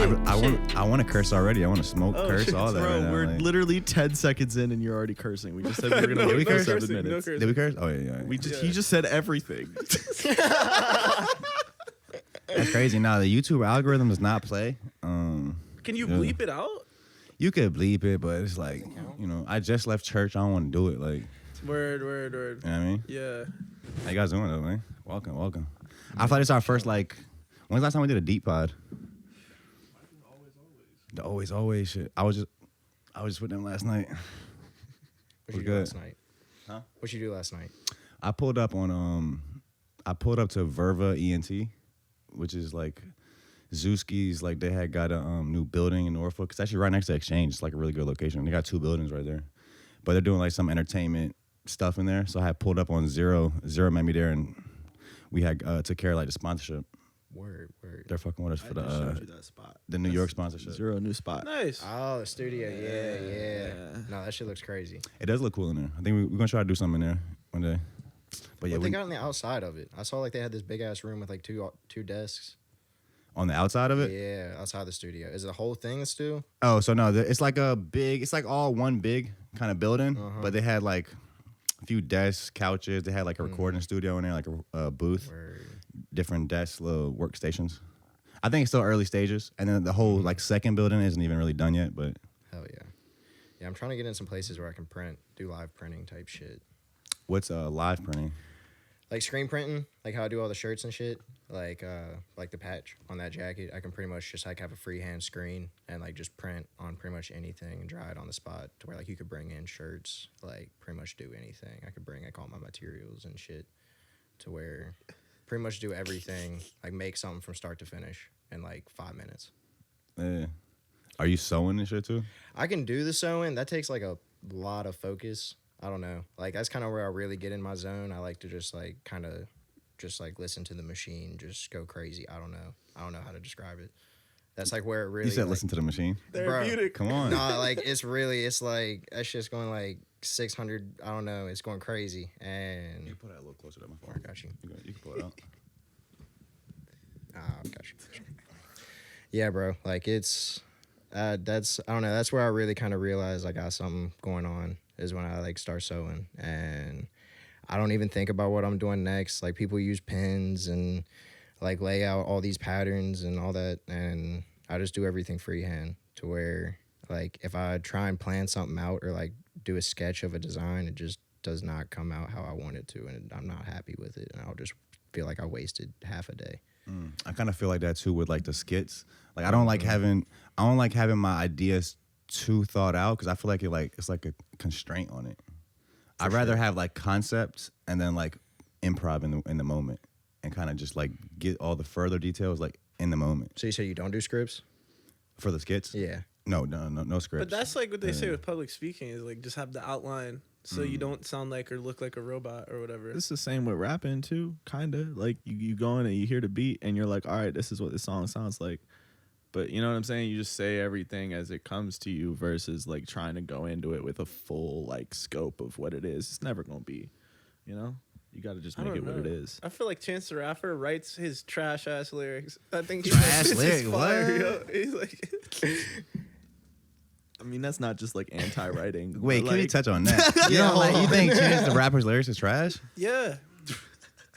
I want to curse already. I want to smoke, curse, all that. Bro, right now, we're like. literally 10 seconds in and you're already cursing. We just said we were gonna wait for 7 minutes. Did we curse? Oh yeah. He just said everything. That's crazy. Now the YouTube algorithm does not play. Can you bleep it out? You could bleep it, but it's like, I just left church. I don't want to do it. Like, word. You know what I mean? Yeah. How you guys doing though, man? Welcome. I thought it's our first when's the last time we did a deep pod? The always shit. I was just with them last night. What you do last night? Huh? What you do last night? I pulled up to Verva ENT, which is like Zewski's, like they had got a new building in Norfolk. It's actually right next to Exchange. It's like a really good location. They got 2 buildings right there. But they're doing like some entertainment stuff in there. So I had pulled up on Zero. Zero met me there and we had took care of like the sponsorship. Word. They're fucking with us for that spot. The New York sponsorship. Zero new spot. Nice. Oh, the studio. Yeah. No, that shit looks crazy. It does look cool in there. I think we're gonna try to do something in there one day. But yeah, What they got on the outside of it? I saw like they had this big ass room with like two desks. On the outside of it? Yeah, outside the studio. Is the whole thing a stew? Oh, so no, it's like all one big kind of building, but they had like a few desks, couches. They had like a recording studio in there, like a booth, different desks, little workstations. I think it's still early stages, and then the whole like second building isn't even really done yet. But hell yeah, yeah. I'm trying to get in some places where I can do live printing type shit. What's live printing? Like screen printing, like how I do all the shirts and shit. Like the patch on that jacket, I can pretty much just like have a freehand screen and like just print on pretty much anything and dry it on the spot to where like you could bring in shirts, like pretty much do anything. I could bring like all my materials and shit to where pretty much do everything, like make something from start to finish in like 5 minutes. Yeah. Are you sewing and shit too? I can do the sewing. That takes like a lot of focus. I don't know. Like that's kind of where I really get in my zone. I like to just like kind of just like listen to the machine, just go crazy. I don't know how to describe it. That's like where it really. You said like, listen to the machine. Therapeutic. Come on. No, like it's like that shit's going like 600. I don't know. It's going crazy. And You put that a little closer to my phone. I got you. You can pull it out. Got you. Yeah, bro. Like it's that's I don't know. That's where I really kind of realized I got something going on is when I like start sewing and. I don't even think about what I'm doing next. Like people use pens and like lay out all these patterns and all that. And I just do everything freehand to where like if I try and plan something out or like do a sketch of a design, it just does not come out how I want it to. And I'm not happy with it. And I'll just feel like I wasted half a day. I kind of feel like that too with like the skits. Like I don't like having my ideas too thought out because I feel like it's like a constraint on it. I'd rather have like concepts and then like improv in the moment and kind of just like get all the further details like in the moment. So you say you don't do scripts? For the skits? Yeah. No scripts. But that's like what they say with public speaking is like just have the outline so you don't sound like or look like a robot or whatever. It's the same with rapping too, kind of. Like you go in and you hear the beat and you're like, all right, this is what this song sounds like. But you know what I'm saying? You just say everything as it comes to you versus like trying to go into it with a full like scope of what it is. It's never going to be, you know? You got to just make it what it is. I feel like Chance the Rapper writes his trash ass lyrics. I think trash lyrics. What? He's like I mean, that's not just like anti-writing. Wait, can you touch on that? You think Chance the Rapper's lyrics is trash? Yeah.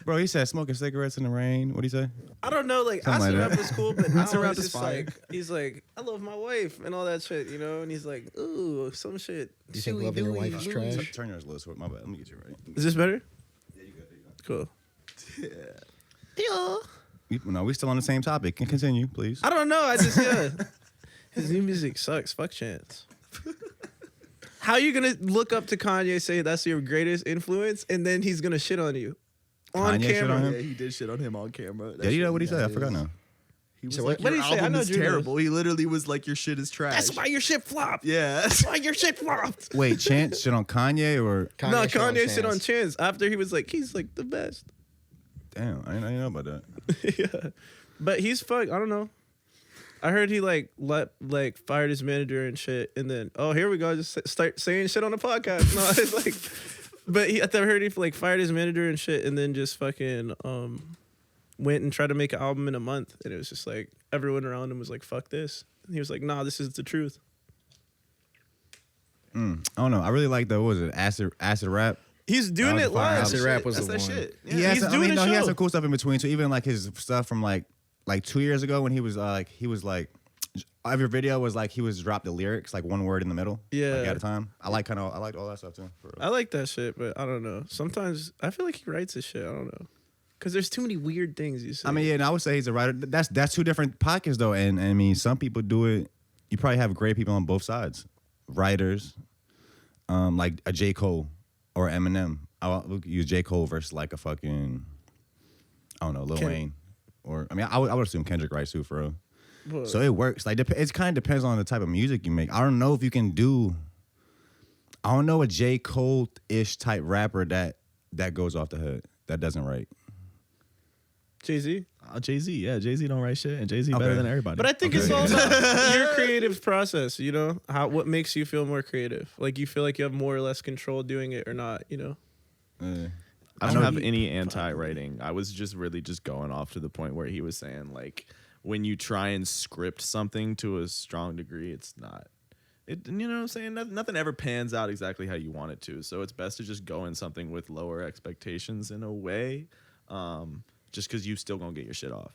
Bro, he said smoking cigarettes in the rain. What'd he say? I don't know, like Something Acid like Rap that. was cool, but Acid now Rap it's is just fire. like he's like, I love my wife and all that shit, you know, and he's like, ooh, some shit. Do you think loving your wife is trash? Turn yours a little short. My bad. Let me get you right. Is this better? Yeah, you good. Cool. Yeah. No, we still on the same topic. Can continue, please. I don't know. His new music sucks. Fuck Chance. How you gonna look up to Kanye, say that's your greatest influence, and then he's gonna shit on you on Kanye shit camera? on him? Yeah, he did shit on him on camera. Did you know what he said? I forgot now. He was So like, what your did he say? I album know is Drew knows. terrible. He literally was like, your shit is trash. That's why your shit flopped. Yeah. That's why your shit flopped. Wait, Chance shit on Kanye or? No, shit on Kanye shit on Chance. Chance after he was like, he's like the best. Damn, I didn't know about that. Yeah, but he's fucked. I don't know. I heard he fired his manager and shit, and then here we go, just start saying shit on the podcast. No, it's like, but I heard he like fired his manager and shit, and then just fucking went and tried to make an album in a month, and it was just like everyone around him was like, "Fuck this." And he was like, "Nah, this is the truth." I don't know. I really like the, what was it, acid rap. He's doing That it was a fire live. album. Acid rap was That's the that one. shit. Yeah. He has He's some, doing a he has show. some cool stuff in between too. Even like his stuff from like 2 years ago when he was like every video was like he was dropped the lyrics like one word in the middle. Yeah. Like, at a time. I liked all that stuff too. For real. I like that shit, but I don't know. Sometimes I feel like he writes his shit. I don't know, because there's too many weird things you say. I mean, yeah, and I would say he's a writer. That's two different pockets though, and I mean, some people do it. You probably have great people on both sides, writers, like a J. Cole or Eminem. I'll use J. Cole versus like a fucking, I don't know, Lil Wayne, or I mean, I would assume Kendrick writes too for real. But So it works. Like it kind of depends on the type of music you make. I don't know if you can do. I don't know a J. Cole-ish type rapper that goes off the head that doesn't write. Jay-Z. Jay-Z, yeah, Jay-Z don't write shit, and Jay-Z better Okay. than everybody. But I think it's all about your creative process, you know? What makes you feel more creative? Like you feel like you have more or less control doing it or not, you know? I don't know have he- any anti-writing. I was just really just going off to the point where he was saying like when you try and script something to a strong degree, it's not. It, you know what I'm saying? Nothing ever pans out exactly how you want it to. So it's best to just go in something with lower expectations in a way, just because you still gonna get your shit off.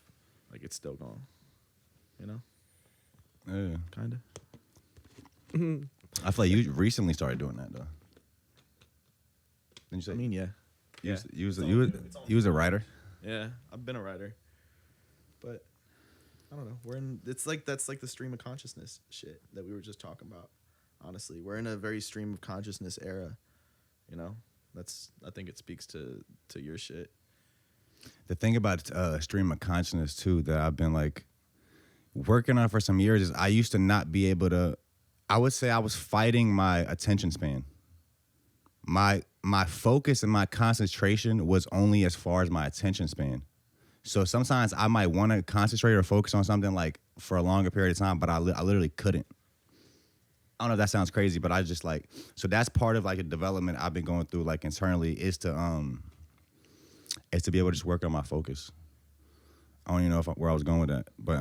Like it's still going, you know, Yeah. kind of. I feel like you recently started doing that though. Didn't you say? I mean, yeah, you was a writer. yeah. I've been a writer, but I don't know. That's like the stream of consciousness shit that we were just talking about. Honestly, we're in a very stream of consciousness era. You know, I think it speaks to your shit. The thing about stream of consciousness too that I've been like working on for some years is I used to not be able to. I would say I was fighting my attention span. My focus and my concentration was only as far as my attention span. So sometimes I might want to concentrate or focus on something like for a longer period of time, but I literally couldn't. I don't know if that sounds crazy, but I just like, so that's part of like a development I've been going through like internally is to be able to just work on my focus. I don't even know where I was going with that, but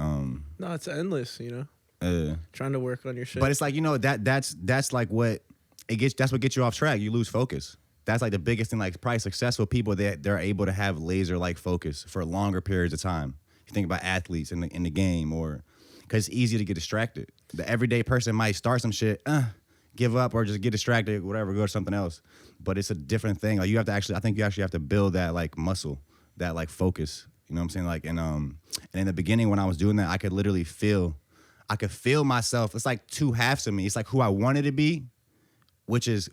No, it's endless, you know? Trying to work on your shit. but it's like, you know, that's like what it gets. That's what gets you off track. You lose focus. That's like the biggest thing. Like probably successful people that they're able to have laser like focus for longer periods of time. If you think about athletes in the game, or because it's easy to get distracted. The everyday person might start some shit, give up, or just get distracted, whatever, go to something else. But it's a different thing. Like you have to actually, I think you actually have to build that like muscle, that like focus. You know what I'm saying? Like and in the beginning when I was doing that, I could literally feel myself. It's like two halves of me. It's like who I wanted to be, which is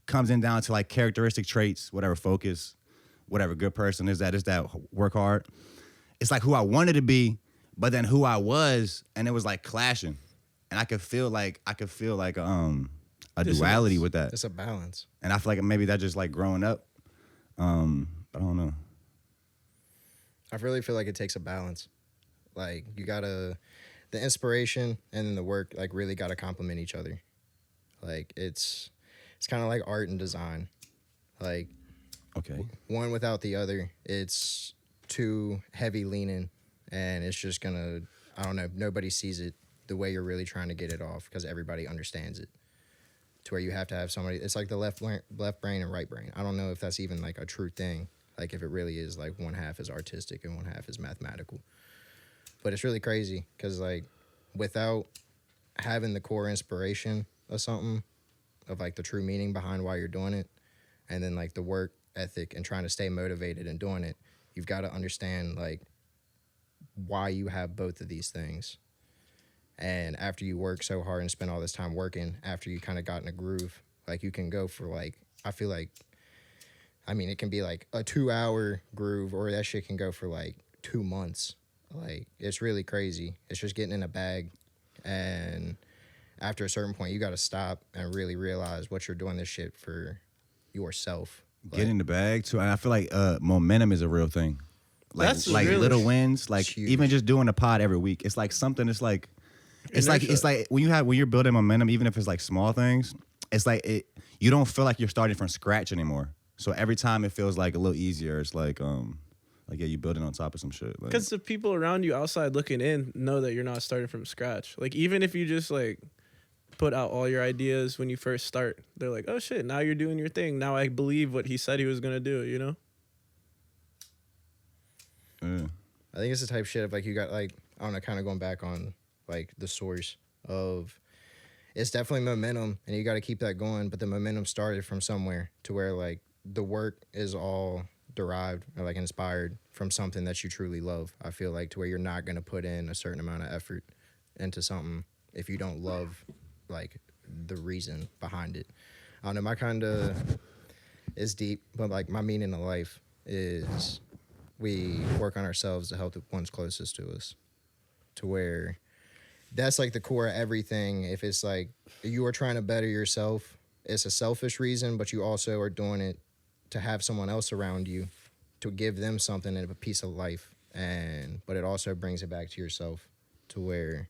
comes in down to like characteristic traits, whatever focus, whatever good person is that work hard. It's like who I wanted to be, but then who I was, and it was like clashing. And I could feel like a duality with that. It's a balance. And I feel like maybe that's just like growing up. I don't know. I really feel like it takes a balance. Like you gotta, the inspiration and then the work like really gotta complement each other. Like it's kind of like art and design. Like Okay. one without the other, it's too heavy leaning, and it's just gonna, I don't know, nobody sees it the way you're really trying to get it off because everybody understands it. To where you have to have somebody, it's like the left brain and right brain. I don't know if that's even like a true thing. Like if it really is like one half is artistic and one half is mathematical. But it's really crazy because like without having the core inspiration of something, of like the true meaning behind why you're doing it, and then like the work ethic and trying to stay motivated and doing it, you've got to understand like why you have both of these things. And after you work so hard and spend all this time working, after you kind of got in a groove, like you can go for like, I feel like, I mean, it can be like a 2-hour groove, or that shit can go for like 2 months. Like, it's really crazy. It's just getting in a bag. And after a certain point, you got to stop and really realize what you're doing this shit for yourself. Get in the bag too. And I feel like momentum is a real thing. Like That's like really- little wins, like It's huge. even just doing a pod every week. It's like something. It's like when you're building momentum, even if it's like small things. It's like you don't feel like you're starting from scratch anymore. So every time it feels like a little easier. It's like Like, yeah, you building on top of some shit. Like, Because the people around you outside looking in know that you're not starting from scratch. Like, even if you just like put out all your ideas when you first start, they're like, oh shit, now you're doing your thing. Now I believe what he said he was gonna do, you know? yeah. I think it's the type of shit of like you got like I don't know, kind of going back on like the source of it's definitely momentum and you got to keep that going, but the momentum started from somewhere to where like the work is all derived or like inspired from something that you truly love. I feel like to where you're not going to put in a certain amount of effort into something if you don't love like the reason behind it. I don't know, my kind of is deep, but like my meaning of life is we work on ourselves to help the ones closest to us, to where that's like the core of everything. If it's like you are trying to better yourself, it's a selfish reason, but you also are doing it to have someone else around you, to give them something and a piece of life. But it also brings it back to yourself to where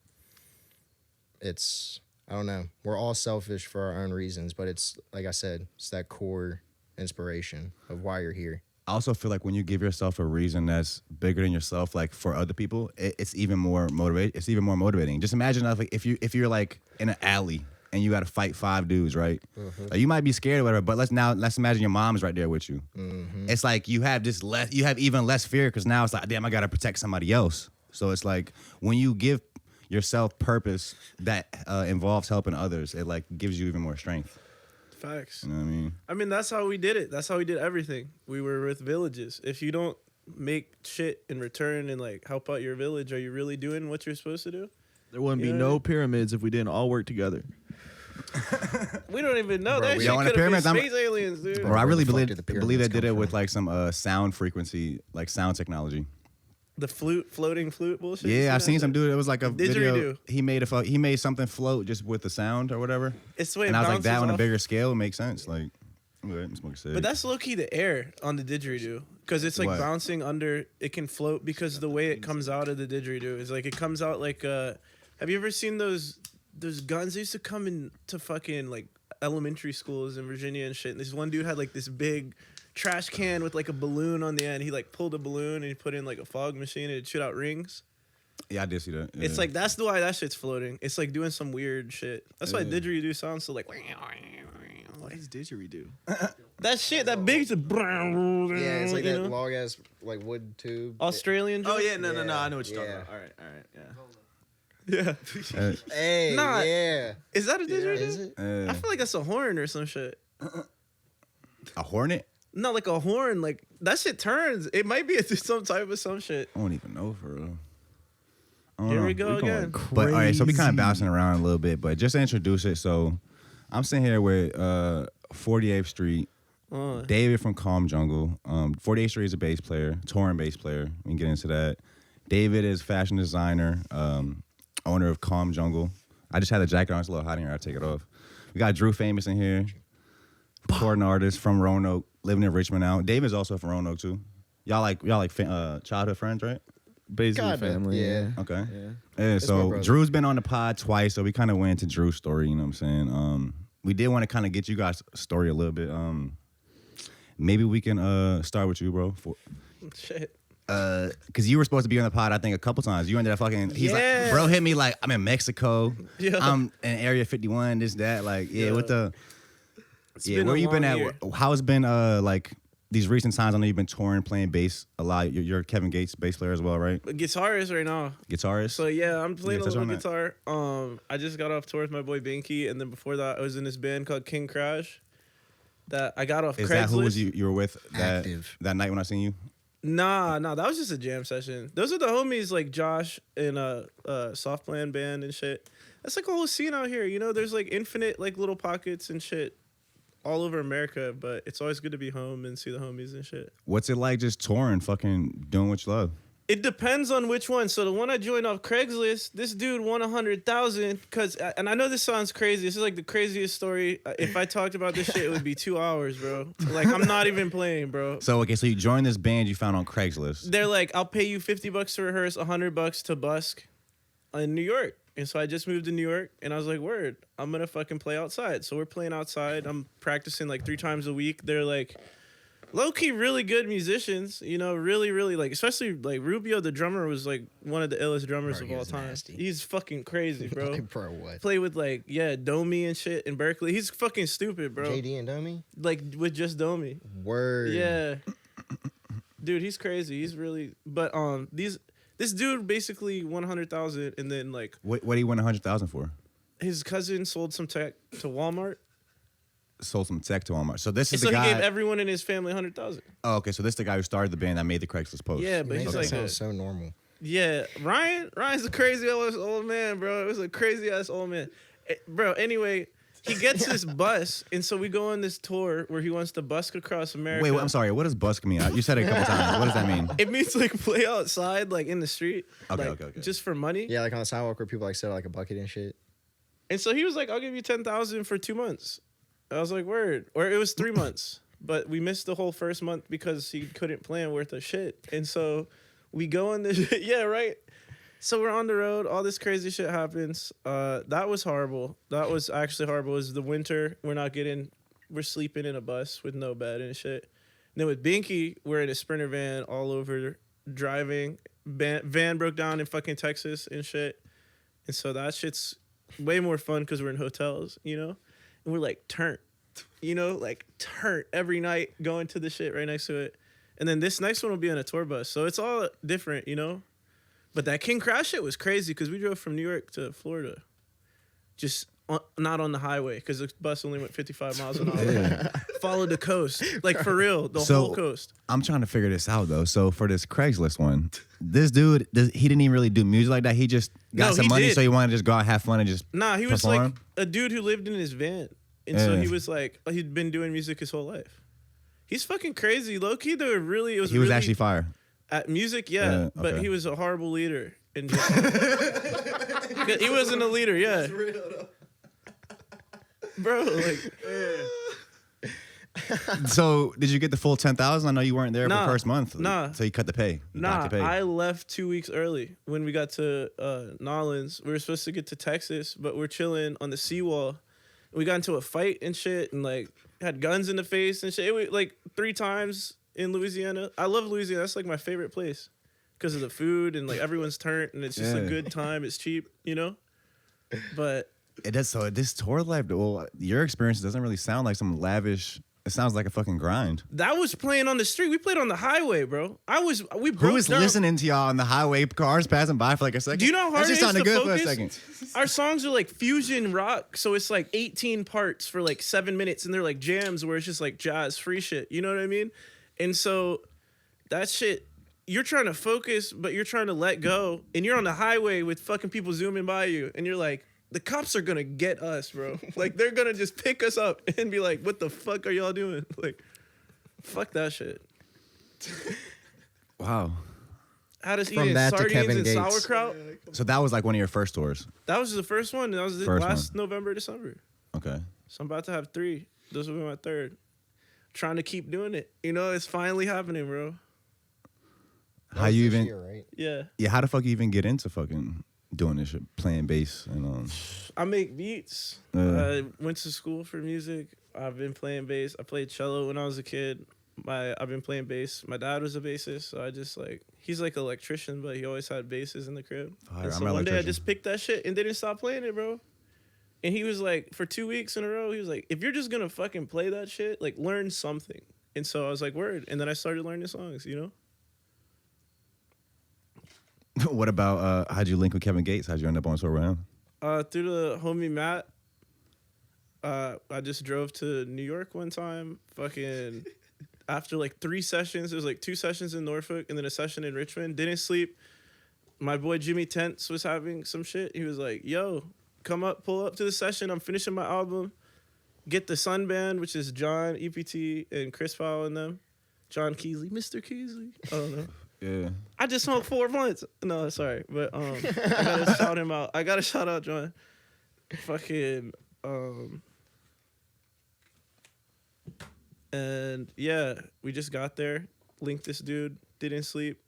it's, I don't know, we're all selfish for our own reasons, but it's, like I said, it's that core inspiration of why you're here. I also feel like when you give yourself a reason that's bigger than yourself, like for other people, it's even more motivating. It's even more motivating. Just imagine if you're like in an alley and you got to fight 5 dudes, right? Mm-hmm. Like, you might be scared or whatever, but let's imagine your mom's right there with you. Mm-hmm. It's like you have even less fear because now it's like, damn, I got to protect somebody else. So it's like when you give yourself purpose that involves helping others, it like gives you even more strength. Facts. You know what I mean? I mean, that's how we did it. That's how we did everything. We were with villages. If you don't make shit in return and like help out your village, are you really doing what you're supposed to do? There wouldn't be Yeah. no pyramids if we didn't all work together. We don't even know. Bro, That we shit don't want could have been pyramids. I'm- space aliens, dude. Bro, I Where really the fuck believe did the they pyramids did it come with from? like some sound frequency, like sound technology. The floating flute bullshit. You Yeah, I've seen that some shit? dude. It was like a video. Didgeridoo. He made something float just with the sound or whatever. It's the way it And I was like, bounces that on a off. bigger scale makes sense. Like, I'm smoking cigs. But that's low key the air on the didgeridoo, because it's like What? bouncing under. It can float because the way it comes out of the didgeridoo is like it comes out like. Have you ever seen those guns? They used to come into fucking like elementary schools in Virginia and shit. And this one dude had like this big trash can with like a balloon on the end. He like pulled a balloon and he put in like a fog machine and it shoot out rings. Yeah, I did see that. Yeah. It's like that's why that shit's floating. It's like doing some weird shit. That's why Yeah. didgeridoo sounds so like. What is didgeridoo? That shit, that big. Yeah, it's like you that know? long ass like wood tube. Australian. Oh joint? yeah, no, Yeah, I know what you're talking yeah. about. All right, yeah. Yeah. Hey, Nah. yeah. Is that a didgeridoo? Is it? I feel like that's a horn or some shit. A hornet? Not like a horn. Like that shit turns. It might be some type of some shit. I don't even know for real. I don't Here know. we go again. But all right, so we kind of Crazy. bouncing around a little bit, but just to introduce it, so I'm sitting here with 48th Street, David from Calm Jungle. 48th Street is a bass player, touring bass player. We can get into that. David is fashion designer, owner of Calm Jungle. I just had the jacket on. It's a little hot in here. I'll take it off. We got Drew Famous in here, recording artist from Roanoke, living in Richmond now. David's also from Roanoke too. Y'all like childhood friends, right? Basically Kinda, family. yeah. Okay. Yeah. Yeah, my so brother. Drew's been on the pod twice, so we kind of went into Drew's story, you know what I'm saying? We did want to kind of get you guys' story a little bit. Maybe we can start with you, bro. Shit. Because you were supposed to be on the pod, I think, a couple times. You ended up fucking, he's Yeah. like, bro hit me like, I'm in Mexico. Yeah. I'm in Area 51, this, that. Like, yeah, what the, yeah, been where a you been long at? year. How's been, like, these recent times? I know you've been touring, playing bass a lot. You're Kevin Gates' bass player as well, right? Guitarist right now. Guitarist? So yeah, I'm playing Yeah, a touch little on that. guitar. I just got off tour with my boy Binky, and then before that, I was in this band called King Crash. That I got off Is Craigslist. that who was you were with Active. that night when I seen you? Nah, that was just a jam session. Those are the homies like Josh in a soft plan band and shit. That's like a whole scene out here. You know, there's like infinite like little pockets and shit all over America, but it's always good to be home and see the homies and shit. What's it like just touring, fucking doing what you love? It depends on which one. So the one I joined off Craigslist, this dude won 100,000 and I know this sounds crazy. This is like the craziest story. If I talked about this shit, it would be 2 hours, bro. Like I'm not even playing, bro. So okay, so you joined this band you found on Craigslist. They're like, I'll pay you $50 to rehearse, $100 to busk in New York. And so I just moved to New York, and I was like, word, I'm gonna fucking play outside. So we're playing outside. I'm practicing like 3 times a week. They're like, low-key really good musicians, you know, really, really, like, especially, like, Rubio, the drummer, was, like, one of the illest drummers Bro, of he all was time. nasty. He's fucking crazy, bro. Like, bro, what? Play with, like, Domi and shit in Berkeley. He's fucking stupid, bro. JD and Dummy? Like, with just Domi. Word. Yeah. Dude, he's crazy. He's really, but, this dude basically won 100,000, and then, like, What do you win 100,000 for? his cousin sold some tech to Walmart. Sold some tech to Walmart. So this And is so the guy. he gave everyone in his family 100,000. Oh, okay. So this is the guy who started the band that made the Craigslist post. Yeah, but Makes he's it like, sound so normal. yeah, Ryan's a crazy old man, bro. It was a crazy ass old man, bro. Anyway, he gets this bus, and so we go on this tour where he wants to busk across America. Wait, I'm sorry. What does busk mean? You said it a couple times. What does that mean? It means like play outside, like in the street, Okay, like, okay. just for money. Yeah, like on the sidewalk where people like sit like a bucket and shit. And so he was like, "I'll give you 10,000 for 2 months." I was like, "Word," or it was 3 months, but we missed the whole first month because he couldn't plan worth of shit. And so we go on this, yeah, right. So we're on the road. All this crazy shit happens. That was horrible. That was actually horrible. It was the winter. We're sleeping in a bus with no bed and shit. And then with Binky, we're in a Sprinter van all over driving. Van broke down in fucking Texas and shit. And so that shit's way more fun because we're in hotels, you know? And we're like turnt, you know? Like turnt every night going to the shit right next to it. And then this next one will be on a tour bus. So it's all different, you know? But that King Crash shit was crazy because we drove from New York to Florida. Just not on the highway because the bus only went 55 miles an hour. Yeah. Followed the coast. Like for real, the So- whole coast. I'm trying to figure this out though. So for this Craigslist one, this dude, he didn't even really do music like that. He just got No, some he money, did. so he wanted to just go out, have fun, and just Nah, he was perform? like a dude who lived in his van. And so Yeah. he was like, he'd been doing music his whole life. He's fucking crazy. Low key, though, really, it was he was really, actually fire. at music, yeah, but okay. he was a horrible leader. And just, he wasn't a leader, yeah. Bro, like, So did you get the full 10,000? I know you weren't there for Nah, the first month. nah. So you cut the pay. You nah, docked the pay. I left 2 weeks early when we got to Nolens. We were supposed to get to Texas, but we're chilling on the seawall. We got into a fight and shit, and like had guns in the face and shit. It was like 3 times in Louisiana. I love Louisiana. That's like my favorite place because of the food and like everyone's turnt and it's just a Yeah. good time. It's cheap, you know. But It does. So this tour life, well, your experience doesn't really sound like some lavish. It sounds like a fucking grind. that was playing on the street. We played on the highway, bro. We broke Who is down. listening to y'all on the highway? Cars passing by for like a second. Do you know how That hard shit it is sounded to good focus? for a second. Our songs are like fusion rock, so it's like 18 parts for like 7 minutes, and they're like jams where it's just like jazz free shit. You know what I mean? And so that shit, you're trying to focus, but you're trying to let go, and you're on the highway with fucking people zooming by you, and you're like, the cops are gonna get us, bro. Like they're gonna just pick us up and be like, what the fuck are y'all doing? Like, fuck that shit. Wow. Had us From eating that to sardines Kevin and Gates. sauerkraut. So that was like one of your first tours. That was the first one. That was the First last November, December. Okay. So I'm about to have 3. This will be my 3rd. Trying to keep doing it. You know, it's finally happening, bro. How you This even? year, right? Yeah. Yeah. How the fuck you even get into fucking doing this shit, playing bass and I make beats. Yeah. I went to school for music. I've been playing bass. I played cello when I was a kid. I've been playing bass. My dad was a bassist, so I just like, he's like an electrician, but he always had basses in the crib. Fire. And I'm so an one day I electrician. just picked that shit and didn't stop playing it, bro. And he was like, for 2 weeks in a row, he was like, if you're just gonna fucking play that shit, like learn something. And so I was like, word. And then I started learning songs, you know? what about how'd you link with Kevin Gates? How'd you end up on tour with him? Through the homie Matt. I just drove to New York one time. Fucking after like 3 sessions, there was like 2 sessions in Norfolk and then a session in Richmond. Didn't sleep. My boy Jimmy Tents was having some shit. He was like, "Yo, come up, pull up to the session. I'm finishing my album. Get the Sun Band, which is John, EPT, and Chris Powell and them. John Keesley, Mr. Keesley. I don't know. Yeah. I just smoked 4 blunts. No, sorry, but I gotta shout him out. I gotta shout out John. Fucking and yeah, we just got there, linked this dude, didn't sleep,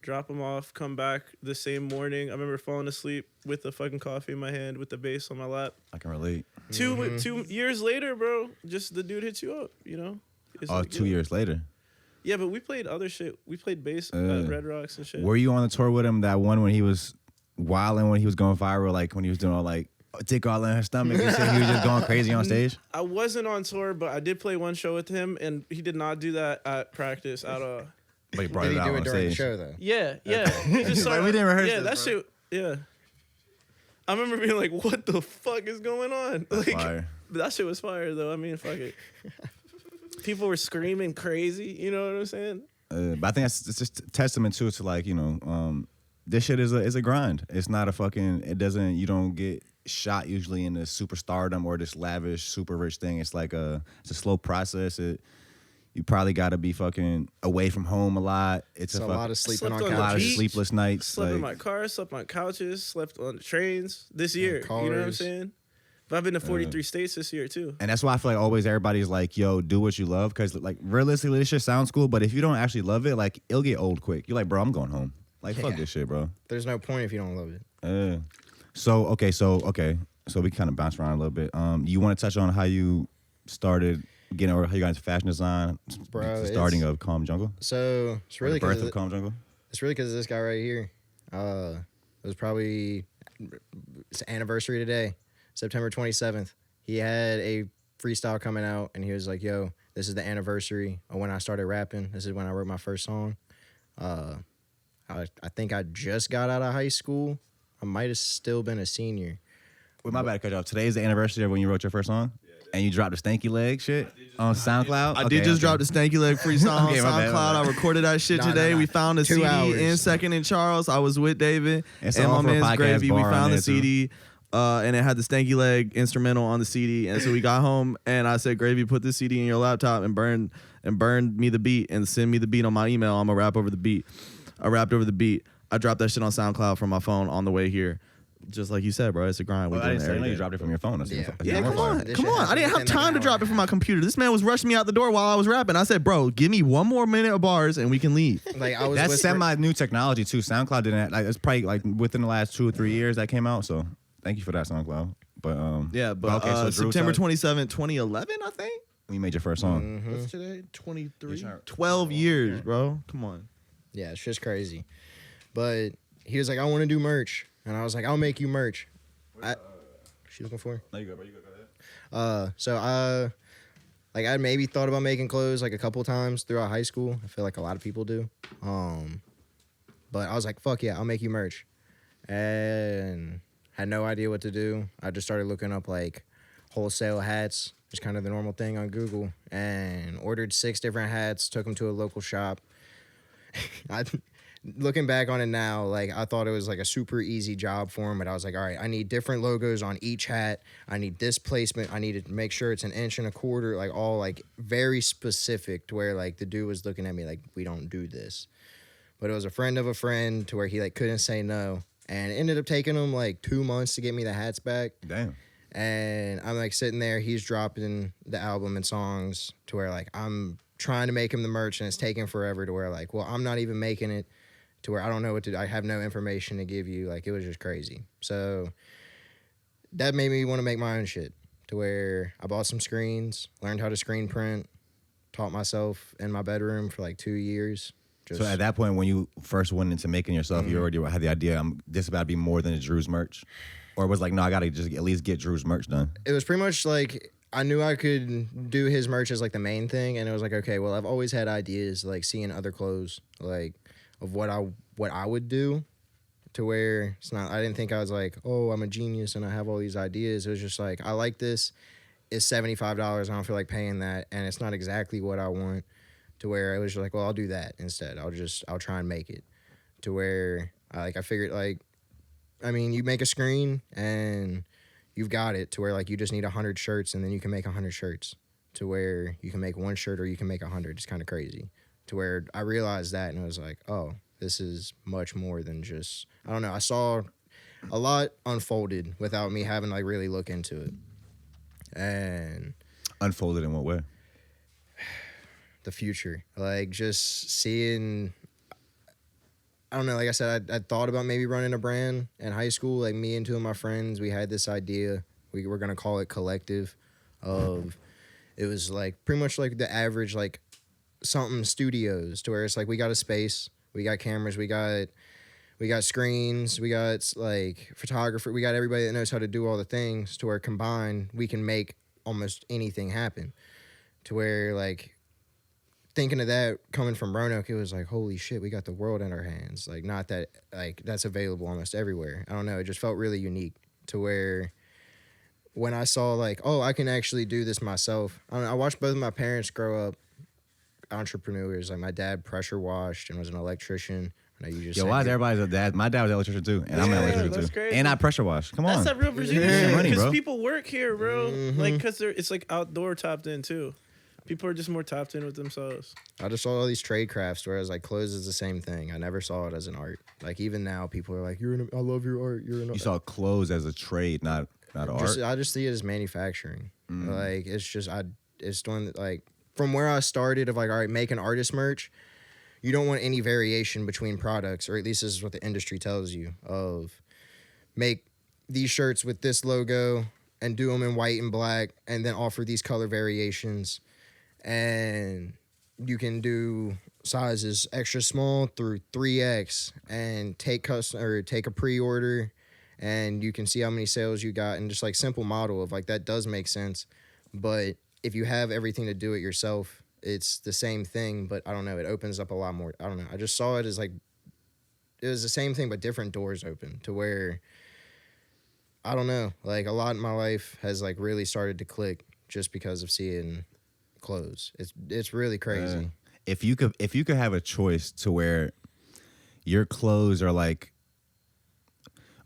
drop him off, come back the same morning. I remember falling asleep with the fucking coffee in my hand with the bass on my lap. I can relate. 2 years later, bro, just the dude hits you up, you know? It's Oh, like, 2 yeah. years later. Yeah, but we played other shit. We played bass at Red Rocks and shit. Were you on the tour with him? That one when he was wilding, when he was going viral, like when he was doing all like dick all in her stomach and shit. He was just going crazy on stage. I wasn't on tour, but I did play one show with him, and he did not do that at practice at all. But he brought Did it he out do it on during stage. the show though? Yeah. He just Like, we didn't rehearse Yeah, this, that bro. shit. Yeah. I remember being like, "What the fuck is going on?" Like, Fire. that shit was fire though. I mean, fuck it. People were screaming crazy. You know what I'm saying? But I think it's just a testament to like, this shit is a grind. It's not a fucking. You don't get shot usually in the superstardom or this lavish, super rich thing. It's like it's a slow process. You probably got to be fucking away from home a lot. It's a lot of sleeping on Slept on a the lot of beach, sleepless nights. Slept in like, my car, slept on couches, slept on trains this year. You know what I'm cars. saying? But I've been to 43 states this year too. and that's why I feel like always everybody's like, yo, do what you love. Because like realistically, this shit sounds cool. But if you don't actually love it, like it'll get old quick. You're like, bro, I'm going home. Like, fuck Yeah. this shit, bro. There's no point if you don't love it. So we kind of bounce around a little bit. You want to touch on how you started getting, or how you got into fashion design? Bro, the starting of Calm Jungle. So it's Or really the birth because of Calm Jungle. it's really because of this guy right here. It was probably it's anniversary today, September 27th. He had a freestyle coming out, and he was like, "Yo, this is the anniversary of when I started rapping. This is when I wrote my first song. I think I just got out of high school. I might have still been a senior. Wait, my bad to cut you off. Today is the anniversary of when you wrote your first song, and you dropped the stanky leg shit on SoundCloud. I did just drop the Stanky Leg freestyle on Okay, my bad, SoundCloud. my bad. I recorded that shit No, today. no. We found a 2 CD hours. in Second and Charles. I was with David It's and all my for a man's podcast Gravy. We bar on found the there, too. CD, and it had the Stanky Leg instrumental on the CD. And so we got home, and I said, Gravy, put this CD in your laptop and burn me the beat and send me the beat on my email. I'm gonna rap over the beat. I rapped over the beat. I dropped that shit on SoundCloud from my phone on the way here. Just like you said, bro, it's a grind. Well, I doing didn't it say. I every know you day. dropped it from your phone. That's Yeah. that's Yeah, more come fire. on, This come shit on. I happened didn't have within like time an to drop hour. it from my computer. This man was rushing me out the door while I was rapping. I said, bro, give me one more minute of bars and we can leave. Like I was That's whispering- semi new technology too. SoundCloud didn't have, like, it's probably like within the last 2 or 3 years that came out. So thank you for that, SoundCloud. But Yeah, but okay, so Drew September started- 27th, 2011, I think. when you made your first song. What's today? 23? You're trying- 12 years, bro. Come on. Yeah, it's just crazy. But he was like, I want to do merch. And I was like, I'll make you merch. She looking for? No, you go, bro. You go ahead. So I maybe thought about making clothes like a couple times throughout high school. I feel like a lot of people do. But I was like, fuck yeah, I'll make you merch. And had no idea what to do. I just started looking up like wholesale hats, just kind of the normal thing on Google, and ordered 6 different hats, took them to a local shop. Looking back on it now, like I thought it was like a super easy job for him, but I was like, all right, I need different logos on each hat. I need this placement. I need to make sure it's 1.25 inches, like all like very specific to where like the dude was looking at me like, we don't do this. But it was a friend of a friend to where he like couldn't say no. And it ended up taking him like 2 months to get me the hats back. Damn. And I'm like sitting there, he's dropping the album and songs to where like I'm trying to make him the merch and it's taking forever to where like, well, I'm not even making it to where I don't know what to do. I have no information to give you. Like it was just crazy. So that made me want to make my own shit to where I bought some screens, learned how to screen print, taught myself in my bedroom for like 2 years. Just, So at that point, when you first went into making yourself, you already had the idea, this about to be more than a Drew's merch? Or it was like, no, I got to just at least get Drew's merch done? it was pretty much like I knew I could do his merch as like the main thing, and it was like, okay, well, I've always had ideas like seeing other clothes like of what I would do to where it's not. I didn't think I was like, oh, I'm a genius and I have all these ideas. It was just like I like this. It's $75. I don't feel like paying that, and it's not exactly what I want. To where it was just like, well, I'll do that instead. I'll try and make it. To where I figured like, I mean, you make a screen and you've got it to where like you just need 100 shirts and then you can make 100 shirts. To where you can make 1 shirt or you can make 100. It's kind of crazy. To where I realized that and I was like, oh, this is much more than just, I don't know. I saw a lot unfolded without me having to like really look into it. And Unfolded in what way? the future, like just seeing, I don't know, like I said, I thought about maybe running a brand in high school. Like me and 2 of my friends, we had this idea. We were gonna call it Collective. It was like pretty much like the average like something studios to where it's like we got a space, we got cameras, we got screens, we got like photographer, we got everybody that knows how to do all the things to where combined we can make almost anything happen. To where like thinking of that coming from Roanoke, it was like, holy shit, we got the world in our hands. Like, not that like that's available almost everywhere. I don't know, it just felt really unique to where when I saw like, oh, I can actually do this myself. I don't know, I watched both of my parents grow up entrepreneurs. Like my dad pressure washed and was an electrician. I know you just Yo, why is everybody's a dad? My dad was an electrician too, and I'm an electrician that's too. crazy. And I pressure wash. Come on. That's that real Virginia Yeah. shit. Money, Because bro. people work here, bro. Like, because it's like outdoor tapped in too. People are just more tapped in with themselves. I just saw all these trade crafts, whereas like clothes is the same thing. I never saw it as an art. Like even now, people are like, I love your art. You're an You saw clothes as a trade, not art. I just see it as manufacturing. Like it's doing like from where I started of like, all right, making artist merch. You don't want any variation between products, or at least this is what the industry tells you. Of make these shirts with this logo and do them in white and black, and then offer these color variations. And you can do sizes extra small through 3X and take a pre-order, and you can see how many sales you got, and just like simple model of like that does make sense. But if you have everything to do it yourself, it's the same thing, but I don't know, it opens up a lot more. I don't know. I just saw it as like it was the same thing but different doors open to where I don't know, like a lot in my life has like really started to click just because of seeing clothes. It's really crazy. If you could have a choice to where your clothes are like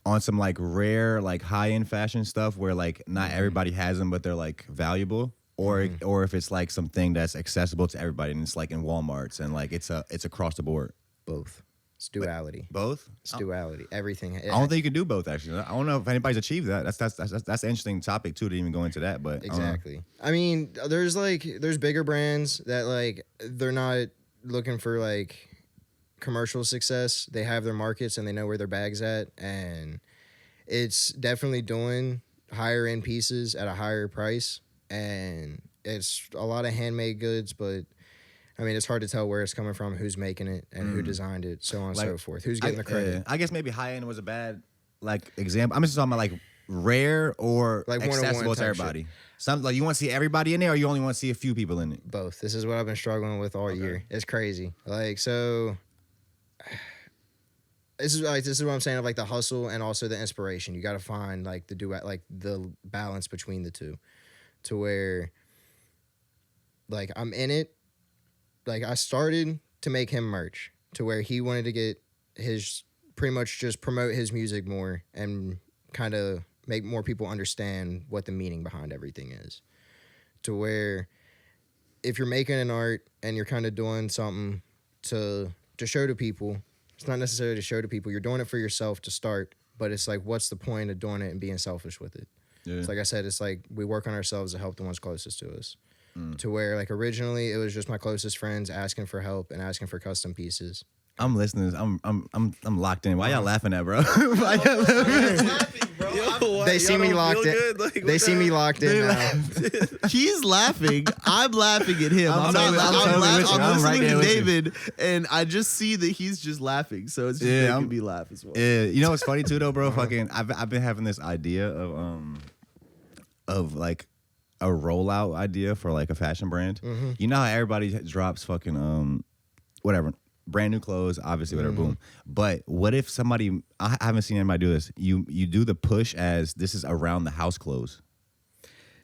on some like rare like high end fashion stuff where like not everybody has them but they're like valuable, or if it's like something that's accessible to everybody and it's like in Walmarts and like it's across the board. Both. It's duality. Both? It's duality. Everything. I don't think you can do both actually. I don't know if anybody's achieved that. That's an interesting topic too to even go into that. But exactly. I mean, there's bigger brands that like they're not looking for like commercial success. They have their markets and they know where their bag's at, and it's definitely doing higher end pieces at a higher price, and it's a lot of handmade goods, but I mean, it's hard to tell where it's coming from, who's making it, and who designed it, so on and so forth. Who's getting the credit? I guess maybe high end was a bad like example. I'm just talking about like rare or like accessible to everybody. Some like you want to see everybody in there, or you only want to see a few people in it. Both. This is what I've been struggling with all year. It's crazy. Like so. This is what I'm saying of like the hustle and also the inspiration. You got to find like the balance between the two, to where like I'm in it. Like I started to make him merch to where he wanted to get his pretty much just promote his music more and kind of make more people understand what the meaning behind everything is. To where if you're making an art and you're kind of doing something to show to people, it's not necessarily to show to people. You're doing it for yourself to start, but it's like, what's the point of doing it and being selfish with it? Yeah. It's like I said, it's like we work on ourselves to help the ones closest to us. To where like originally it was just my closest friends asking for help and asking for custom pieces. I'm listening. I'm locked in. Why y'all laughing at, bro? Why y'all laughing? They see me locked in. Like, they see me locked in now. He's laughing. I'm laughing at him. I'm listening to David, and I just see that he's just laughing. So it's just making me laugh as well. Yeah, you know what's funny too, though, bro? Fucking, I've been having this idea of like a rollout idea for like a fashion brand. You know how everybody drops fucking whatever. Brand new clothes, obviously, whatever, boom. But what if somebody, I haven't seen anybody do this, you do the push as this is around the house clothes.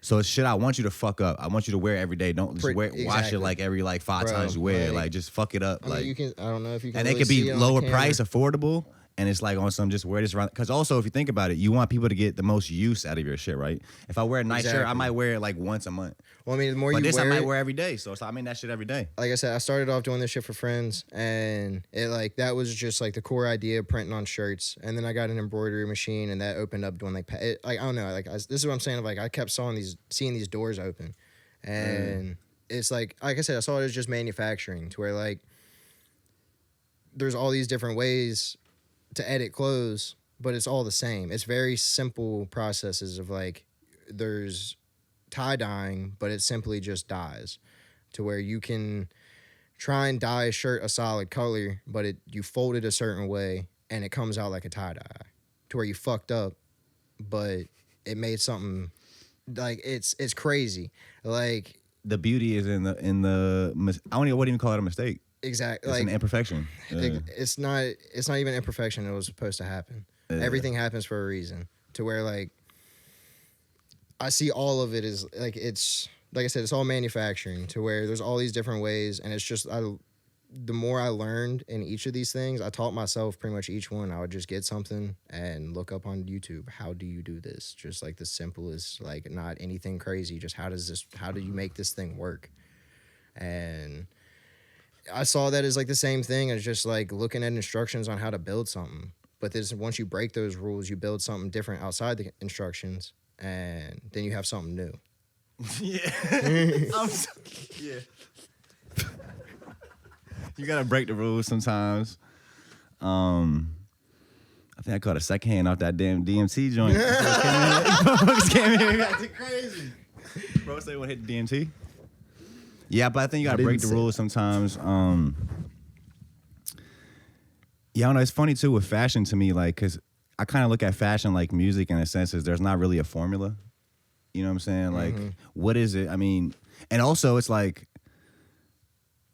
So it's shit I want you to fuck up. I want you to wear every day. Don't just wash it like every like 5 times you wear it. Like just fuck it up. I mean, you can, I don't know if you can. And really it could be lower price, camera. affordable. And it's like on some just wear this around. Because also, if you think about it, you want people to get the most use out of your shit, right? If I wear a nice shirt, I might wear it like once a month. Well, I mean, the more but you this wear I might it, wear every day. So I mean that shit every day. Like I said, I started off doing this shit for friends, and it like that was just like the core idea of printing on shirts. And then I got an embroidery machine, and that opened up doing like I don't know, like this is what I'm saying. Like I kept seeing these doors open, and it's like I said, I saw it as just manufacturing to where like there's all these different ways to edit clothes, but it's all the same. It's very simple processes of like there's tie dyeing, but it simply just dyes to where you can try and dye a shirt a solid color, but you fold it a certain way and it comes out like a tie dye, to where you fucked up, but it made something like it's crazy. Like The beauty is in the I don't even wouldn't even call it a mistake. exactly, It's like an imperfection. it's not even imperfection. It was supposed to happen. Everything happens for a reason. To where like I see all of it as like it's like I said, it's all manufacturing. To where there's all these different ways, and it's just the more I learned in each of these things, I taught myself pretty much each one. I would just get something and look up on YouTube. How do you do this? Just like the simplest, like not anything crazy. Just how do you make this thing work? And I saw that as like the same thing as just like looking at instructions on how to build something. But once you break those rules, you build something different outside the instructions, and then you have something new. Yeah. Yeah. You gotta break the rules sometimes. I think I caught a secondhand off that damn DMT joint. Folks came in here, got too crazy. Bro, say want to hit the DMT? Yeah, but I think you gotta break the rules sometimes. Yeah, I don't know. It's funny too with fashion to me, like, cause I kind of look at fashion like music in a sense, is there's not really a formula. You know what I'm saying? Like, what is it? I mean, and also it's like,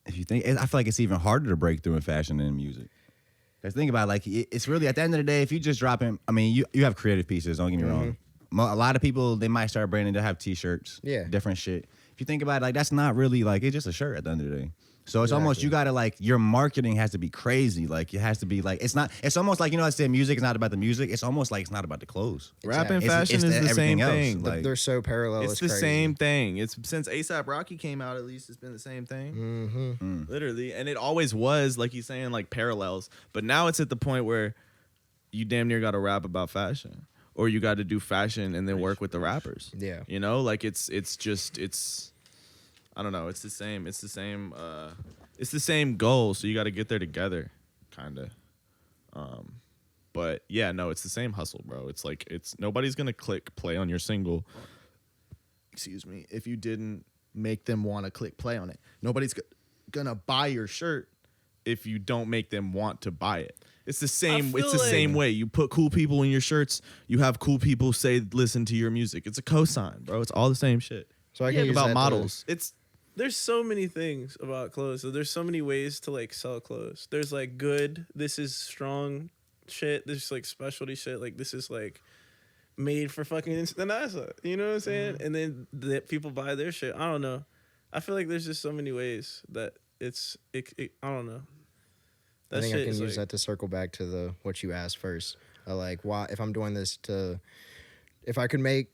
if you think, I feel like it's even harder to break through in fashion than in music. Because think about it, like, it's really, at the end of the day, if you just drop in, I mean, you have creative pieces, don't get me wrong. A lot of people, they might start branding to have t-shirts, different shit. If you think about it, like, that's not really, like, it's just a shirt at the end of the day. So it's almost, you gotta, like, your marketing has to be crazy. Like, it has to be, like, it's almost like, you know, I said music is not about the music. It's almost like it's not about the clothes. Rap and It's fashion is the everything same else. thing. Like, They're so parallel. It's the crazy. same thing. It's since ASAP Rocky came out, at least it's been the same thing. Literally. And it always was, like he's saying, like parallels. But now it's at the point where you damn near got to rap about fashion. Or you got to do fashion and then work with the rappers. Yeah. You know, like it's I don't know, it's the same goal, so you got to get there together, kind of. But yeah, no, it's the same hustle, bro. It's like nobody's gonna click play on your single. Excuse me, if you didn't make them want to click play on it. Nobody's gonna buy your shirt if you don't make them want to buy it. It's the same. It's the same way. You put cool people in your shirts. You have cool people say listen to your music. It's a cosign, bro. It's all the same shit. So I can use about that models. There's so many things about clothes. So there's so many ways to like sell clothes. There's like good, this is strong shit. There's like specialty shit. Like this is like made for fucking the NASA. You know what I'm saying? And then people buy their shit. I don't know. I feel like there's just so many ways that I don't know. That I think I shit can is use like, that to circle back to what you asked first. Like, why if I'm doing this if I could make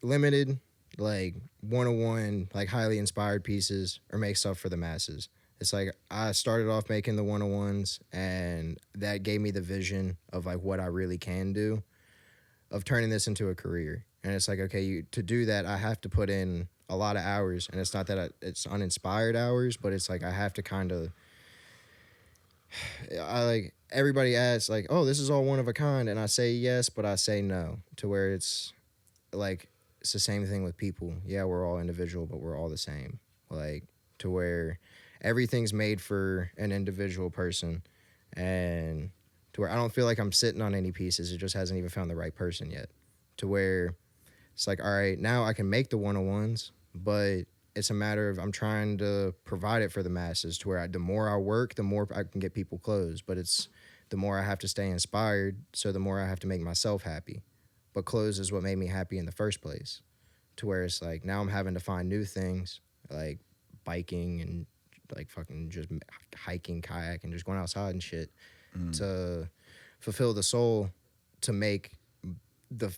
limited, like one-on-one, like highly inspired pieces, or make stuff for the masses. It's like I started off making the one-on-ones, and that gave me the vision of like what I really can do, of turning this into a career. And it's like, okay, to do that, I have to put in a lot of hours, and it's not that it's uninspired hours, but it's like I have to kind of. I like everybody asks like, oh, this is all one of a kind, and I say yes, but I say no, to where it's like it's the same thing with people. Yeah, we're all individual, but we're all the same. Like to where everything's made for an individual person, and to where I don't feel like I'm sitting on any pieces. It just hasn't even found the right person yet. To where it's like, all right, now I can make the one-on-ones, but it's a matter of I'm trying to provide it for the masses, to where the more I work, the more I can get people clothes. But it's the more I have to stay inspired, so the more I have to make myself happy. But clothes is what made me happy in the first place. To where it's like now I'm having to find new things, like biking and like fucking just hiking, kayak, and just going outside and shit to fulfill the soul, to make the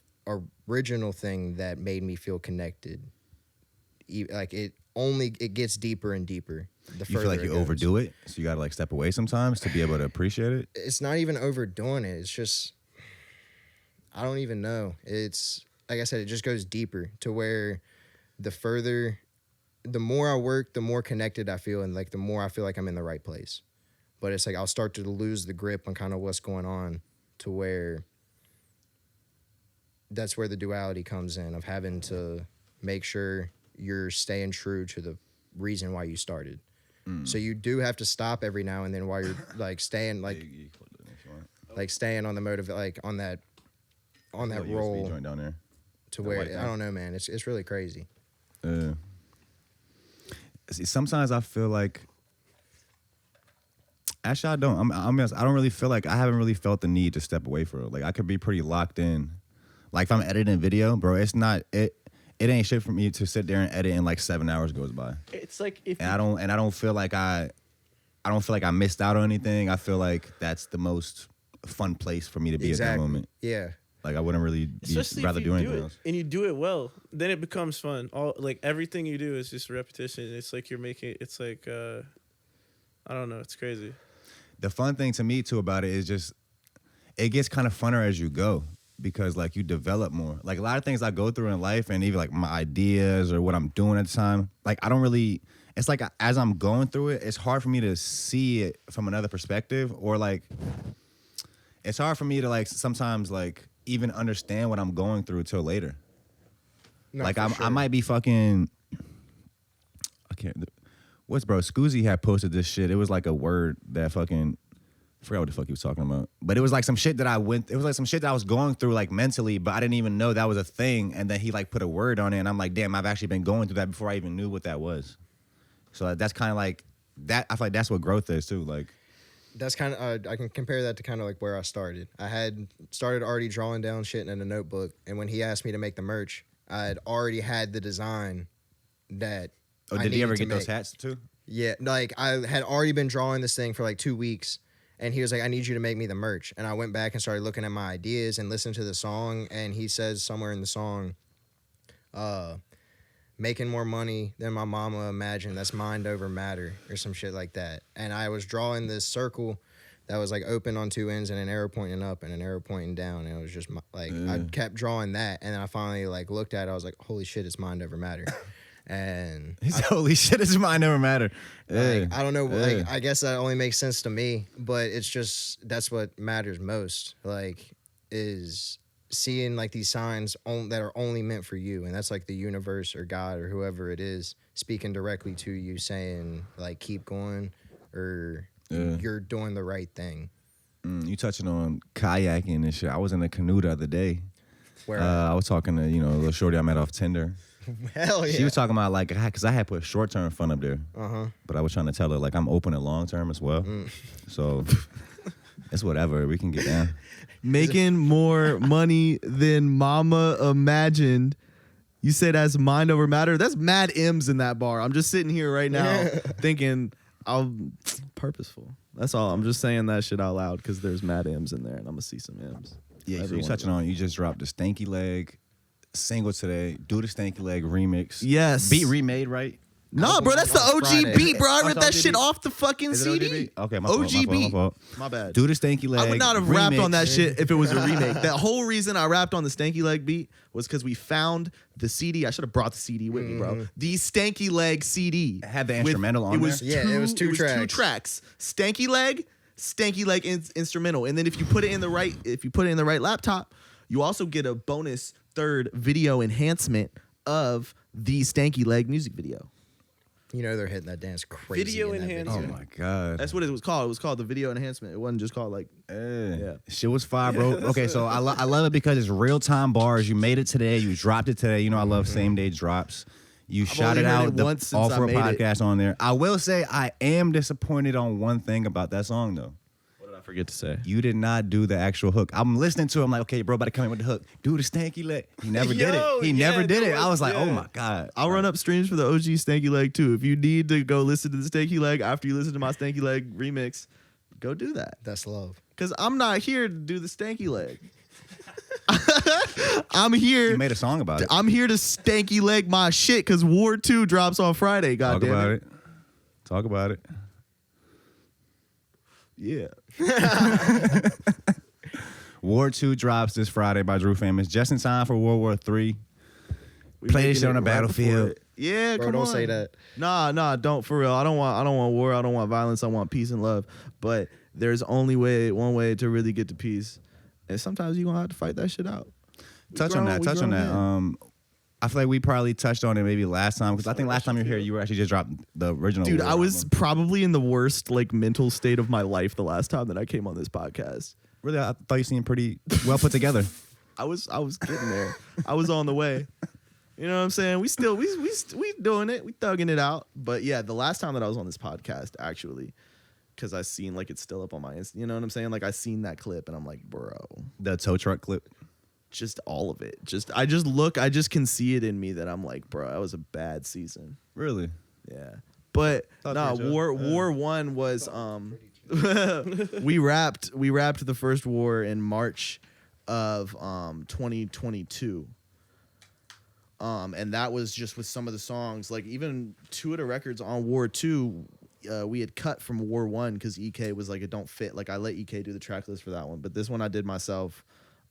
original thing that made me feel connected. Like it gets deeper and deeper. You feel like you overdo it, so you gotta like step away sometimes to be able to appreciate it. It's not even overdoing it. It's just I don't even know. It's like I said, it just goes deeper, to where the more I work, the more connected I feel, and like the more I feel like I'm in the right place. But it's like I'll start to lose the grip on kind of what's going on, to where that's where the duality comes in, of having to make sure you're staying true to the reason why you started. So you do have to stop every now and then while you're like staying like staying on the motive, like on that USB roll joint down there. to where I don't know, man. It's really crazy. See, sometimes I feel like. Actually, I don't. I don't really feel like I haven't really felt the need to step away from it. Like I could be pretty locked in. Like if I'm editing video, bro, it's not it. It ain't shit for me to sit there and edit and like 7 hours goes by. It's like if I don't feel like I missed out on anything. I feel like that's the most fun place for me to be at that moment. Yeah. Like I wouldn't really rather do anything else. And you do it well, then it becomes fun. All like everything you do is just repetition. It's like you're making. It's like I don't know. It's crazy. The fun thing to me too about it is just it gets kind of funner as you go. Because like you develop more. Like a lot of things I go through in life and even like my ideas or what I'm doing at the time, like I don't really, it's like as I'm going through it, it's hard for me to see it from another perspective, or like it's hard for me to like sometimes like even understand what I'm going through till later. No, like I might be fucking, I can't, what's bro, Scoozy had posted this shit. It was like a word that fucking, I forgot what the fuck he was talking about. But it was like some shit that it was like some shit that I was going through like mentally, but I didn't even know that was a thing. And then he like put a word on it and I'm like, damn, I've actually been going through that before I even knew what that was. So that's kind of like, that. I feel like that's what growth is too. Like, that's kind of, I can compare that to kind of like where I started. I had started already drawing down shit in a notebook. And when he asked me to make the merch, I had already had the design that did he ever get those hats too? Yeah. Like I had already been drawing this thing for like 2 weeks. And he was like, I need you to make me the merch. And I went back and started looking at my ideas and listened to the song. And he says somewhere in the song, making more money than my mama imagined. That's mind over matter or some shit like that. And I was drawing this circle that was like open on two ends and an arrow pointing up and an arrow pointing down. And it was just like, I kept drawing that. And then I finally like looked at it. I was like, holy shit, it's mind over matter. And holy shit, it's mind over matter. Like, I don't know. Like, I guess that only makes sense to me, but it's just that's what matters most. Like, is seeing like these signs that are only meant for you, and that's like the universe or God or whoever it is speaking directly to you, saying like keep going or you're doing the right thing. You touching on kayaking and shit. I was in a canoe the other day. Where I was talking to a little shorty I met off Tinder. Hell yeah. She was talking about like, because I had put short term fun up there, but I was trying to tell her like I'm open to long term as well. So it's whatever, we can get down. Making more money than mama imagined. You say that's mind over matter. That's mad M's in that bar. I'm just sitting here right now thinking I'm purposeful. That's all. I'm just saying that shit out loud because there's mad M's in there, and I'm gonna see some M's. Yeah, so you touching on. You just dropped the Stanky Leg single today. Do the Stanky Leg remix. Yes. Beat remade, right? No, bro, that's the OG Friday. beat, bro. I Oh, ripped it's that OG shit beat? off the fucking Is it CD. OG beat? Okay, my OG fault. beat. My bad. Do the Stanky Leg. I would not have rapped remix. on that shit if it was a remake. That whole reason I rapped on the Stanky Leg beat was because we found the CD. I should have brought the CD with me, bro. The Stanky Leg CD. It had the instrumental on it was there? Yeah, it was two two tracks. tracks. Stanky Leg instrumental. And then if you put it in the right laptop, you also get a bonus third video enhancement of the Stanky Leg music video. You know they're hitting that dance crazy. Video in that enhancement. Oh my god. That's what it was called. It was called the video enhancement. It wasn't just called like Yeah. Shit was fire, bro. Okay, so I love it because it's real time bars. You made it today. You dropped it today. You know I love same day drops. You shot only it heard out. it The once since All I for a made it. podcast on there. I will say I am disappointed on one thing about that song though. What did I forget to say? You did not do the actual hook. I'm listening to it. I'm like, okay, bro, about to come in with the hook. Do the Stanky Leg. He never did it. He never did it. I was like, oh my god. I'll run up streams for the OG Stanky Leg too. If you need to go listen to the Stanky Leg after you listen to my Stanky Leg remix, go do that. That's love. Cause I'm not here to do the Stanky Leg. I'm here. You made a song about it. I'm here to Stanky Leg my shit. Cause War 2 drops on Friday. Talk Goddamn about it. Talk about it. Yeah. War 2 drops this Friday by Drew Famous, just in time for World War III. We Play this making shit on it the right battlefield. before it. Yeah, Bro, come don't on. say that. Nah, don't for real. I don't want war. I don't want violence. I want peace and love. But there's only one way to really get to peace, and sometimes you're gonna have to fight that shit out. Touch on that. I feel like we probably touched on it maybe last time because I think last time you were here, you were actually just dropped the original. Dude, War I was album. probably in the worst like mental state of my life the last time that I came on this podcast. Really, I thought you seemed pretty well put together. I was getting there. I was on the way. You know what I'm saying? We doing it. We thugging it out. But yeah, the last time that I was on this podcast, actually, because I seen like it's still up on my Insta. You know what I'm saying? Like I seen that clip and I'm like, bro, The tow truck clip. just all of it. I just can see it in me that I'm like, bro, that was a bad season. Really? Yeah. But Thought pretty chill. War 1 was we wrapped the first war in March of 2022. And that was just with some of the songs, like even 2 of the records on War 2 we had cut from War 1 because EK was like, it don't fit. Like I let EK do the track list for that one, but this one I did myself.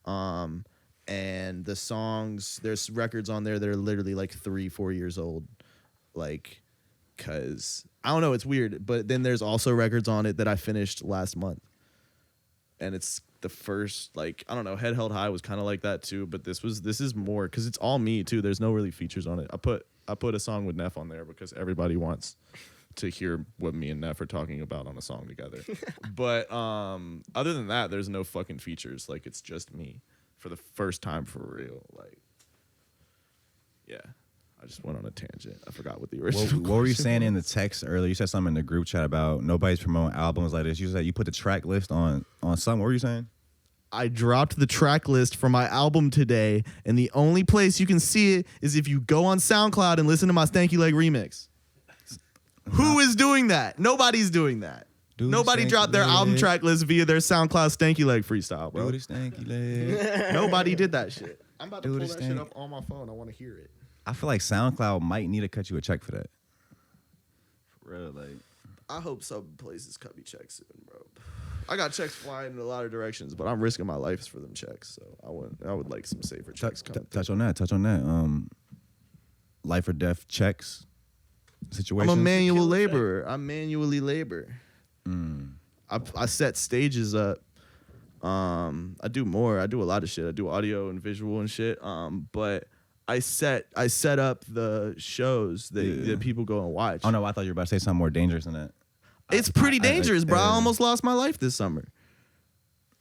And the songs, there's records on there that are literally like 3-4 years old, like, cause I don't know, it's weird. But then there's also records on it that I finished last month, and it's the first, like, I don't know, Head Held High was kind of like that too, but this is more because it's all me too. There's no really features on it. I put a song with Neff on there because everybody wants to hear what me and Neff are talking about on a song together. But other than that, there's no fucking features. Like it's just me. For the first time for real, like, yeah, I just went on a tangent. I forgot what the original. What were you question saying was. in the text earlier? You said something in the group chat about nobody's promoting albums like this. You said you put the track list on something. What were you saying? I dropped the track list for my album today, and the only place you can see it is if you go on SoundCloud and listen to my Stanky Leg remix. Who is doing that? Nobody's doing that. Nobody dropped their album track list via their SoundCloud Stanky Leg freestyle, bro. Do the stanky leg. Nobody did that shit. I'm about to Do pull the that shit stank. up on my phone. I want to hear it. I feel like SoundCloud might need to cut you a check for that. For real, like. I hope some places cut me checks soon, bro. I got checks flying in a lot of directions, but I'm risking my life for them checks, so I would like some safer checks coming. Touch on that. Life or death checks situation. I'm a manual Kill the laborer. I manually labor. I set stages up. I do more. I do a lot of shit. I do audio and visual and shit. But I set up the shows that people go and watch. Oh no, I thought you were about to say something more dangerous than that. It's pretty dangerous, bro. I almost lost my life this summer.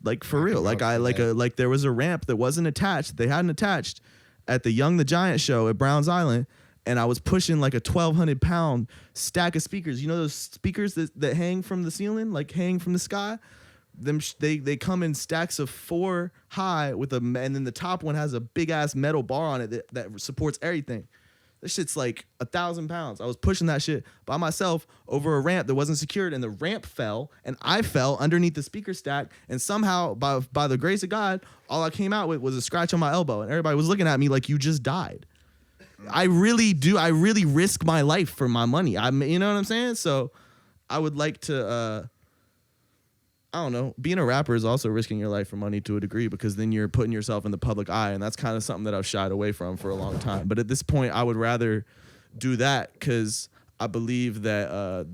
Like for real. Like there was a ramp that wasn't attached. They hadn't attached at the Young the Giant show at Browns Island. And I was pushing like a 1,200-pound stack of speakers. You know those speakers that hang from the ceiling, like hang from the sky? They come in stacks of 4 high with and then the top one has a big ass metal bar on it that supports everything. This shit's like 1,000 pounds. I was pushing that shit by myself over a ramp that wasn't secured, and the ramp fell, and I fell underneath the speaker stack, and somehow by the grace of God, all I came out with was a scratch on my elbow, and everybody was looking at me like, you just died. I really do. I really risk my life for my money. You know what I'm saying? So I would like to, I don't know. Being a rapper is also risking your life for money to a degree, because then you're putting yourself in the public eye. And that's kind of something that I've shied away from for a long time. But at this point, I would rather do that because I believe that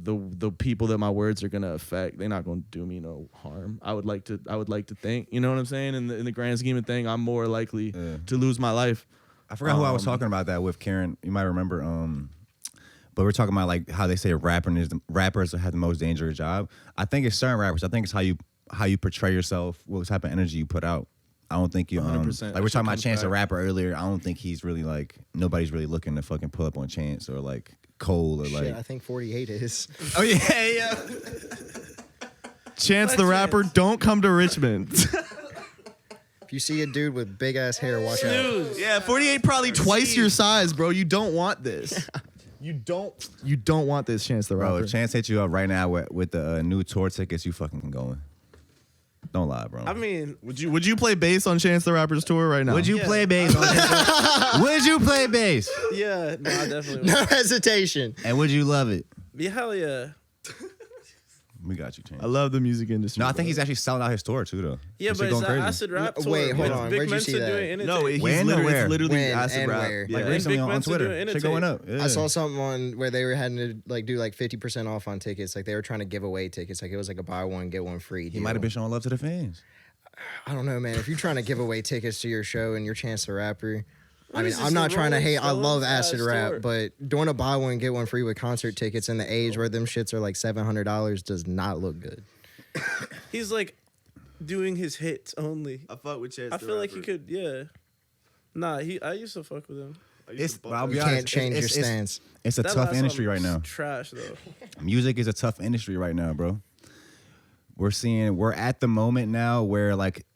the people that my words are going to affect, they're not going to do me no harm. I would like to think, you know what I'm saying? In the grand scheme of thing, I'm more likely to lose my life. I forgot who I was talking about that with, Karen. You might remember. But we're talking about like how they say rappers have the most dangerous job. I think it's certain rappers. I think it's how you portray yourself, what type of energy you put out. I don't think you 100%. like we're talking about Chance the Rapper earlier. I don't think he's really like nobody's really looking to fucking pull up on Chance or like Cole or like. Shit, I think 48 is. Oh yeah. Chance the Rapper, don't come to Richmond. If you see a dude with big ass hair, watch out. Snooze. Yeah, 48 probably twice your size, bro. You don't want this. You don't want this, Chance the Rapper. Bro, if Chance hit you up right now with the new tour tickets, you fucking going. Don't lie, bro. I mean, Would you play bass on Chance the Rapper's tour right now? Would you Yeah. play bass? Would you play bass? yeah, no, I definitely would. No hesitation. And would you love it? Yeah, hell yeah. We got you, Chance. I love the music industry. No, I think bro. he's actually selling out his tour too, though. Yeah, That but shit it's going an crazy. acid rap tour. Wait, hold with on. Big Where'd you Mensa see that? doing anything. No, he's When or literally, where? it's literally When acid and rap. where? Yeah. Like Big recently on Mensa Twitter, doing shit going up. Yeah. I saw something on where they were having to like do like 50% off on tickets. Like they were trying to give away tickets. Like it was like a buy one get one free. He deal. might have been showing love to the fans. I don't know, man. If you're trying to give away tickets to your show and you're Chance the Rapper, I mean, is this, I'm not the trying to Rolling hate. I love Stones acid rap, store? but doing a buy one get one free with concert tickets in the age where them shits are like $700 does not look good. He's like doing his hits only. I fuck with Chance. I feel like he could, yeah. Nah, I used to fuck with him. I'll be You honest, can't change your it's- stance. It's a That tough last industry album right now. was Trash though. Music is a tough industry right now, bro. We're at the moment now where like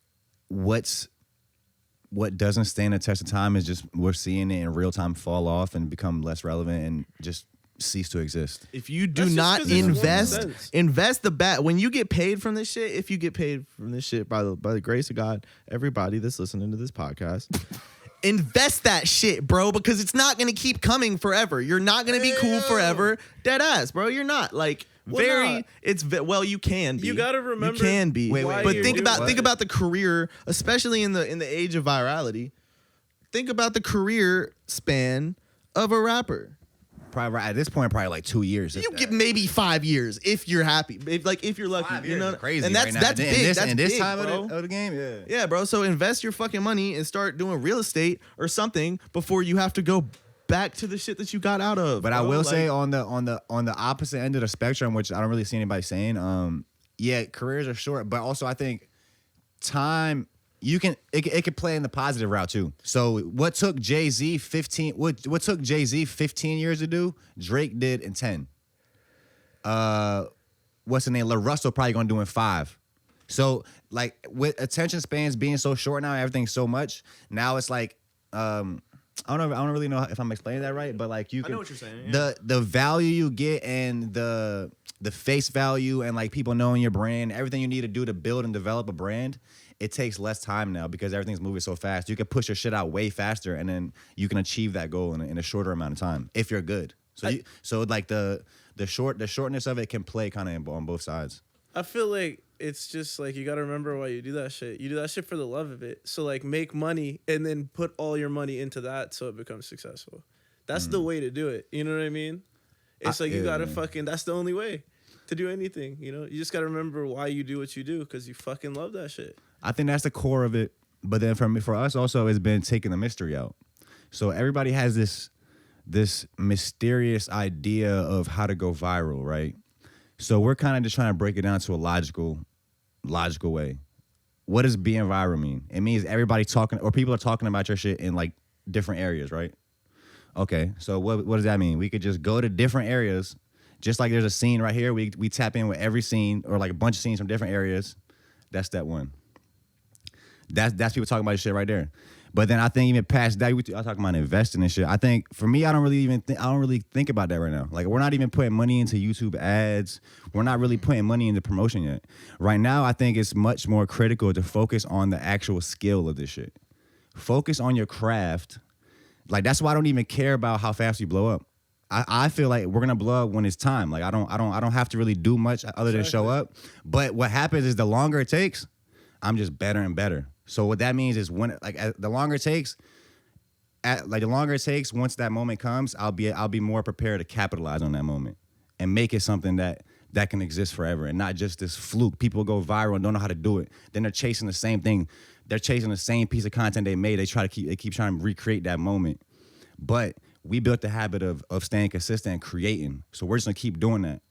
what doesn't stand the test of time is just we're seeing it in real time fall off and become less relevant and just cease to exist. If you do That's just not 'cause it's one invest, sense. invest the bat when you get paid from this shit. If you get paid from this shit by the grace of God, everybody that's listening to this podcast, invest that shit, bro, because it's not gonna keep coming forever. You're not gonna be cool forever, dead ass, bro. You're not like Well, nah. you can be. You gotta remember you can be. Wait, why but you're think doing about it. the career, especially in the age of virality. Think about the career span of a rapper. Probably at this point, probably like 2 years. if You that. get maybe 5 years if you're happy, if you're lucky. 5 You years know, is crazy. and that's right now. that's in big. This, that's in this big, time bro. of the game, yeah. Yeah, bro. So invest your fucking money and start doing real estate or something before you have to go back to the shit that you got out of. But I bro. will Like, say on the opposite end of the spectrum, which I don't really see anybody saying, yeah, careers are short, but also I think time it could play in the positive route too. So what took Jay-Z 15 years to do, Drake did in 10. What's the name? La Russell probably gonna do in 5. So like with attention spans being so short now, everything's so much. Now it's like I don't really know if I'm explaining that right, but like you can know what you're saying, yeah. the value you get and the face value and like people knowing your brand, everything you need to do to build and develop a brand, it takes less time now because everything's moving so fast. You can push your shit out way faster and then you can achieve that goal in a shorter amount of time if you're good. So like the shortness of it can play kind of on both sides. I feel like it's just like you gotta remember why you do that shit. You do that shit for the love of it. So like make money and then put all your money into that so it becomes successful. That's the way to do it. You know what I mean? It's like you gotta that's the only way to do anything. You know, you just gotta remember why you do what you do because you fucking love that shit. I think that's the core of it. But then for us also, it's been taking the mystery out. So everybody has this mysterious idea of how to go viral, right? So we're kind of just trying to break it down to a logical way. What does being viral mean? It means everybody talking or people are talking about your shit in like different areas, right? Okay, so what does that mean? We could just go to different areas, just like there's a scene right here. We tap in with every scene or like a bunch of scenes from different areas. That's step one. That's people talking about this shit right there. But then I think even past that, I'm talking about investing and shit. I think for me, I don't really think about that right now. Like we're not even putting money into YouTube ads. We're not really putting money into promotion yet. Right now, I think it's much more critical to focus on the actual skill of this shit. Focus on your craft. Like that's why I don't even care about how fast you blow up. I feel like we're gonna blow up when it's time. Like I don't have to really do much other than show up. But what happens is the longer it takes, I'm just better and better. So what that means is when the longer it takes, once that moment comes, I'll be more prepared to capitalize on that moment and make it something that can exist forever and not just this fluke. People go viral and don't know how to do it. Then they're chasing the same thing. They're chasing the same piece of content they made. They keep trying to recreate that moment. But we built the habit of staying consistent and creating. So we're just gonna keep doing that.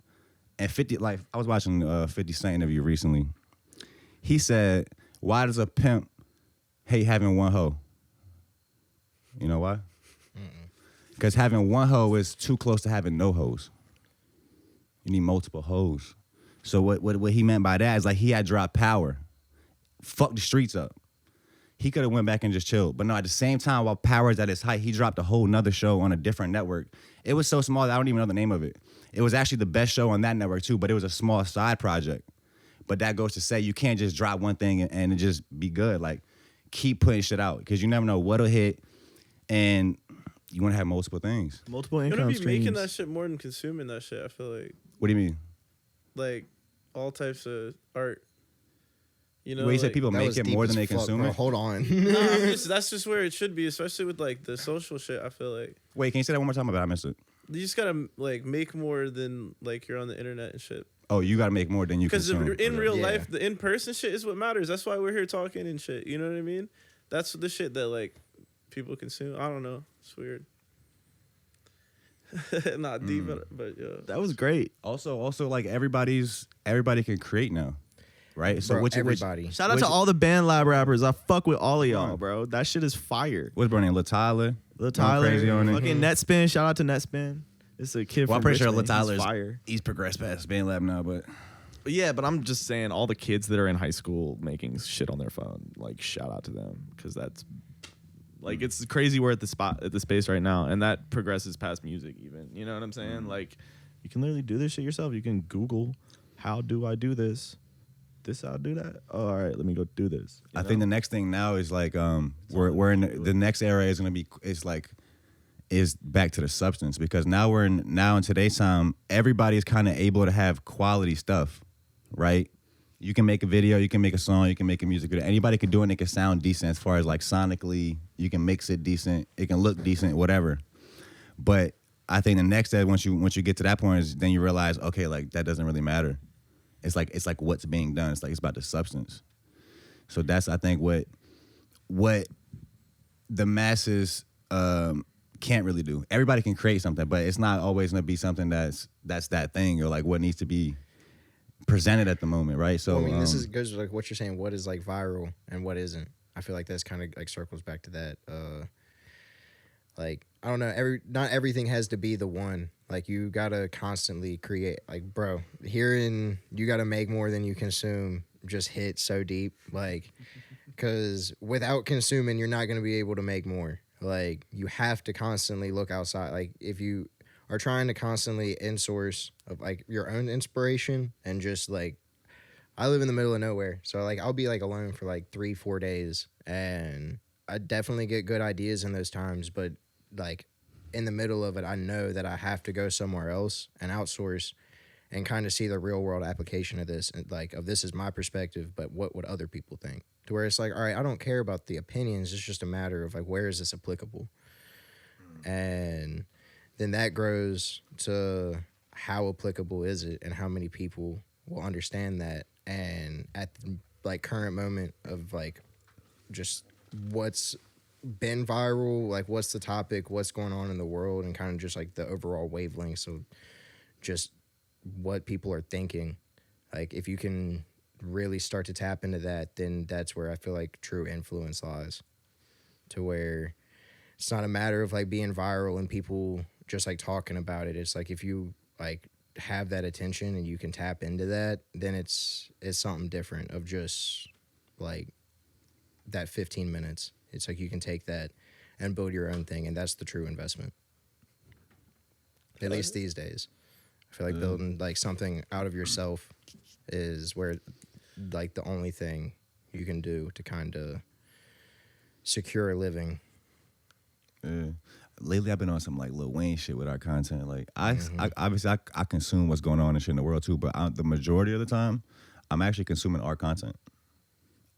And 50, like I was watching 50 Cent interview recently. He said, "Why does a pimp hate having one hoe?" You know why? Because having one hoe is too close to having no hoes. You need multiple hoes. So what he meant by that is like he had dropped Power. Fuck the streets up. He could have went back and just chilled. But no, at the same time, while Power's at its height, he dropped a whole nother show on a different network. It was so small that I don't even know the name of it. It was actually the best show on that network too, but it was a small side project. But that goes to say you can't just drop one thing and it just be good. Like, keep putting shit out because you never know what'll hit, and you want to have multiple things. Multiple You're income gonna be streams. making that shit more than consuming that shit. I feel like What do you mean? like all types of art. You know, Well, you said like- people That make was it deep more as than they fuck, consume bro. it. Hold on. that's just where it should be, especially with like the social shit. I feel like Wait, can you say that one more time? I missed it. you just gotta like make more than like you're on the internet and shit. Oh, you got to make more than you Because consume. in real Yeah. life, the in person shit is what matters. That's why we're here talking and shit. You know what I mean? That's the shit that like people consume. I don't know. It's weird. Not deep, but yeah. That was great. Also, like everybody can create now, right? So Bro, which everybody. Shout out to all the band lab rappers. I fuck with all of y'all, bro. That shit is fire. what's her name? Lil Tyler. Lil Tyler, crazy on it. fucking Netspin. Shout out to Netspin. It's a kid Well, from I'm pretty sure Lil Richmond. He's Tyler's fire. he's progressed past band lab now, but Yeah, but I'm just saying, all the kids that are in high school making shit on their phone, like, shout out to them, because that's like, it's crazy. We're at the space right now, and that progresses past music. Even, you know what I'm saying? Like, you can literally do this shit yourself. You can Google, how do I do this? This how I do that? Oh, all right, let me go do this. I think the next thing now is like we're in the next era is gonna be is back to the substance, because now in today's time everybody's kind of able to have quality stuff, right? You can make a video, you can make a song, you can make a music video. Anybody can do it and it can sound decent as far as like sonically, you can mix it decent, it can look decent, whatever. But I think the next step, once you get to that point, is then you realize, okay, like that doesn't really matter. It's like what's being done. It's about the substance. So that's, I think, what the masses can't really do. Everybody can create something, but it's not always gonna be something that's that thing, or like what needs to be presented at the moment, right? So Well, I mean, this goes like what you're saying. What is like viral and what isn't? I feel like that's kind of like circles back to that. Like, I don't know. Not everything has to be the one. Like, you gotta constantly create. Like, bro, hearing you gotta make more than you consume just hit so deep. Like, because without consuming, you're not gonna be able to make more. Like, you have to constantly look outside. Like, if you are trying to constantly in-source of like your own inspiration, and just like, I live in the middle of nowhere, so like I'll be like alone for like 3-4 days, and I definitely get good ideas in those times, but like in the middle of it, I know that I have to go somewhere else and outsource and kind of see the real world application of this, and like, of this is my perspective, but what would other people think? To where it's like, all right, I don't care about the opinions, it's just a matter of like, where is this applicable? And then that grows to how applicable is it, and how many people will understand that. And at the like current moment of like just what's been viral, like what's the topic, what's going on in the world, and kind of just like the overall wavelengths of just what people are thinking. Like, if you can really start to tap into that, then that's where I feel like true influence lies. To where it's not a matter of like being viral and people just like talking about it. It's like, if you like have that attention and you can tap into that, then it's something different of just like that 15 minutes. It's like you can take that and build your own thing, and that's the true investment. At least these days. I feel like building like something out of yourself is where like the only thing you can do to kind of secure a living. Yeah. Lately, I've been on some like Lil Wayne shit with our content. Like, I obviously I consume what's going on and shit in the world too, but the majority of the time, I'm actually consuming our content,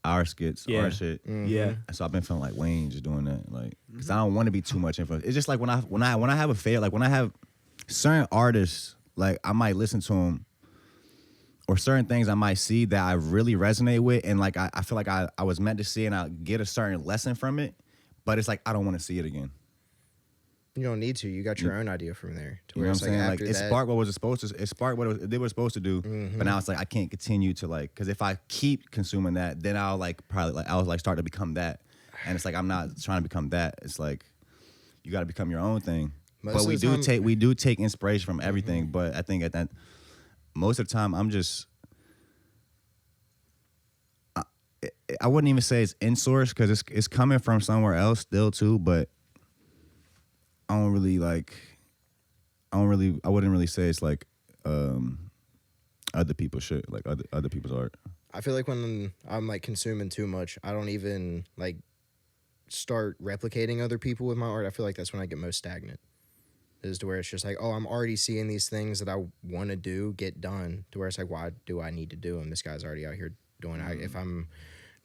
our skits, our shit. Yeah. And so I've been feeling like Wayne just doing that, like, because I don't want to be too much influence. It's just like when I have a fail, like when I have certain artists, like I might listen to them, or certain things I might see that I really resonate with, and like I feel like I was meant to see, and I get a certain lesson from it, but it's like I don't want to see it again. You don't need to. You got your own idea from there. To You know where what I'm it's like saying? Like, after it that, sparked what was supposed to. It sparked what they were supposed to do. But now it's like I can't continue to like, because if I keep consuming that, then I'll like probably like I'll like start to become that, and it's like I'm not trying to become that. It's like you got to become your own thing. Most But of we the time- do take inspiration from everything. But I think at that most of the time I'm just. I wouldn't even say it's in source, because it's coming from somewhere else still too, but I wouldn't really say it's like other people's shit, like other people's art. I feel like when I'm like consuming too much, I don't even like start replicating other people with my art. I feel like that's when I get most stagnant. Is to where it's just like, oh, I'm already seeing these things that I want to do get done. To where it's like, why do I need to do them? This guy's already out here doing it. If I'm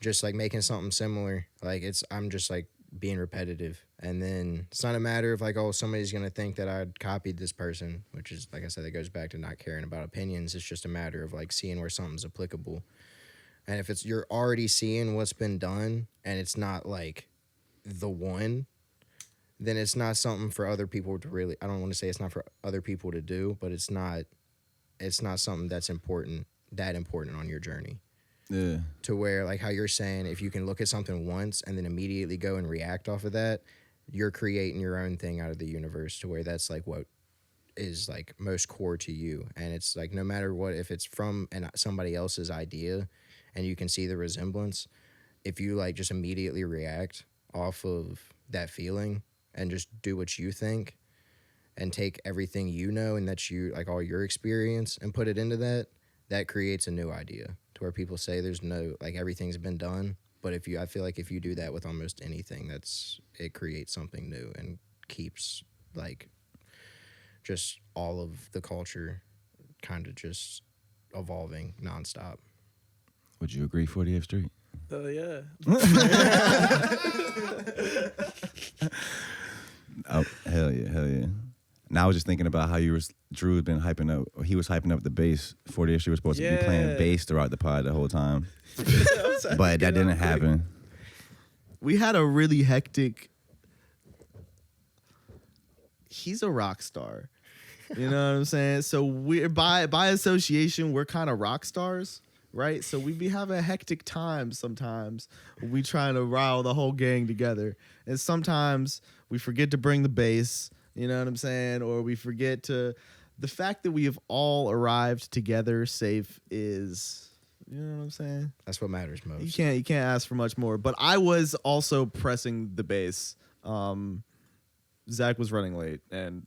just like making something similar, like I'm just like being repetitive. And then it's not a matter of like, oh, somebody's going to think that I copied this person, which is, like I said, that goes back to not caring about opinions. It's just a matter of like seeing where something's applicable. And if you're already seeing what's been done and it's not like the one, then it's not something for other people to really. I don't want to say it's not for other people to do, but it's not something that's important on your journey. Yeah. To where, like how you're saying, if you can look at something once and then immediately go and react off of that, you're creating your own thing out of the universe to where that's like what is like most core to you. And it's like, no matter what, if it's from somebody else's idea and you can see the resemblance, if you like just immediately react off of that feeling and just do what you think and take everything you know and that you like all your experience and put it into that creates a new idea to where people say there's no, like everything's been done. But I feel like if you do that with almost anything, it creates something new and keeps like just all of the culture kind of just evolving nonstop. Would you agree, 40th Street? Yeah. Oh, hell yeah. Now I was just thinking about how Drew had been hyping up, he was hyping up the bass. 40th Street was supposed to be playing bass throughout the pod the whole time. But that didn't happen. We had a really hectic. He's a rock star. You know what I'm saying? So we're by association, we're kind of rock stars, right? So we be having hectic times sometimes. We trying to rile the whole gang together. And sometimes we forget to bring the bass, you know what I'm saying? Or we forget to. The fact that we have all arrived together safe is, you know what I'm saying? That's what matters most. You can't ask for much more. But I was also pressing the bass. Zach was running late and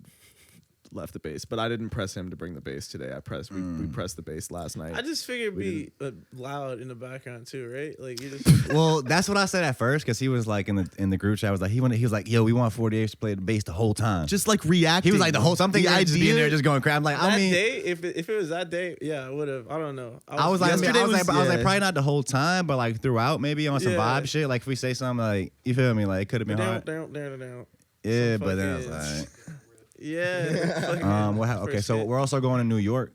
left the bass, but I didn't press him to bring the bass today. We pressed the bass last night. I just figured it'd be loud in the background too, right? Like you just. Well, that's what I said at first because he was like in the group chat. I was like he was like, yo, we want 48 to play the bass the whole time. Just like reacting. He was like the whole time. The idea, just being there, just going crap. I'm like, that day, if it was that day, yeah, I would have. I don't know. I was like, yesterday probably not the whole time, but like throughout, maybe on some vibe shit. Like if we say something like, you feel me? Like it could have been hard. Down. Yeah, but then I was like. Yeah. Okay, so we're also going to New York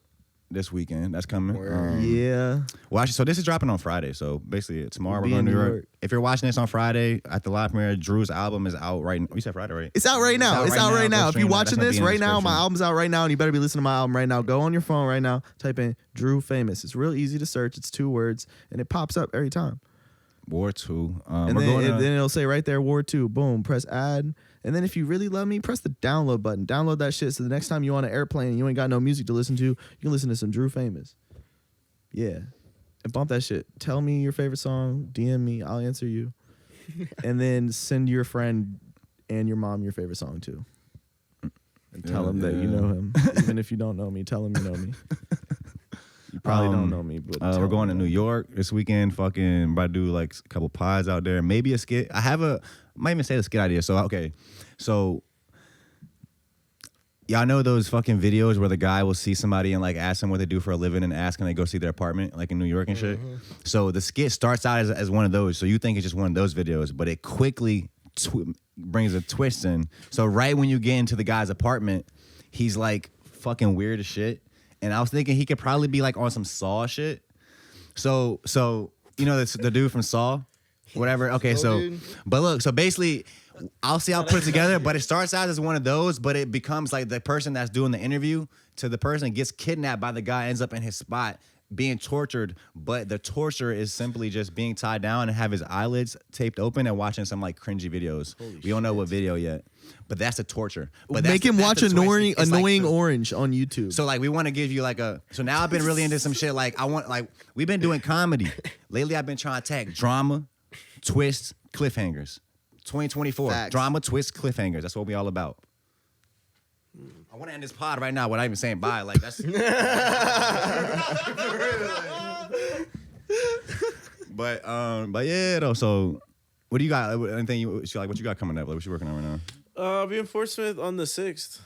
this weekend. That's coming. Yeah. Well, actually, so this is dropping on Friday. So basically, tomorrow we're Be going to in New New York. York. If you're watching this on Friday at the live premiere, Drew's album is out right now. You said Friday, right? It's out right now. It's out right now. If you're watching this right now, my album. album's out right now, and you better be listening to my album right now. Go on your phone right now, type in Drew Famous. It's real easy to search. It's 2 words, and it pops up every time. War 2. And then it'll say right there, War 2. Boom. Press add. And then if you really love me, press the download button. Download that shit so the next time you on an airplane and you ain't got no music to listen to, you can listen to some Drew Famous. Yeah. And bump that shit. Tell me your favorite song. DM me. I'll answer you. And then send your friend and your mom your favorite song too. And tell them that you know him. Even if you don't know me, tell them you know me. You probably don't know me, but we're going to New York this weekend. Fucking about to do like a couple pods out there. Maybe a skit. I might even say a skit idea. So okay, so y'all know those fucking videos where the guy will see somebody and like ask them what they do for a living and ask and they go see their apartment like in New York and shit. So the skit starts out as one of those. So you think it's just one of those videos, but it quickly brings a twist in. So right when you get into the guy's apartment, he's like fucking weird as shit. And I was thinking he could probably be like on some Saw shit. So you know the dude from Saw, whatever. Okay, but look, so basically, I'll see how I'll put it together. But it starts out as one of those, but it becomes like the person that's doing the interview to the person gets kidnapped by the guy, ends up in his spot being tortured. But the torture is simply just being tied down and have his eyelids taped open and watching some like cringy videos. We don't know what video yet. But that's the torture. But make him watch Annoying Orange on YouTube. So like we want to give you like so now I've been really into some shit like we've been doing comedy. Lately I've been trying to attack drama, twists, cliffhangers. 2024. Facts. Drama, twists, cliffhangers. That's what we all about. I want to end this pod right now without even saying bye. Like that's But yeah though, so what do you got? Anything what you got coming up? Like what you working on right now? I'll be in Fort Smith on the 6th.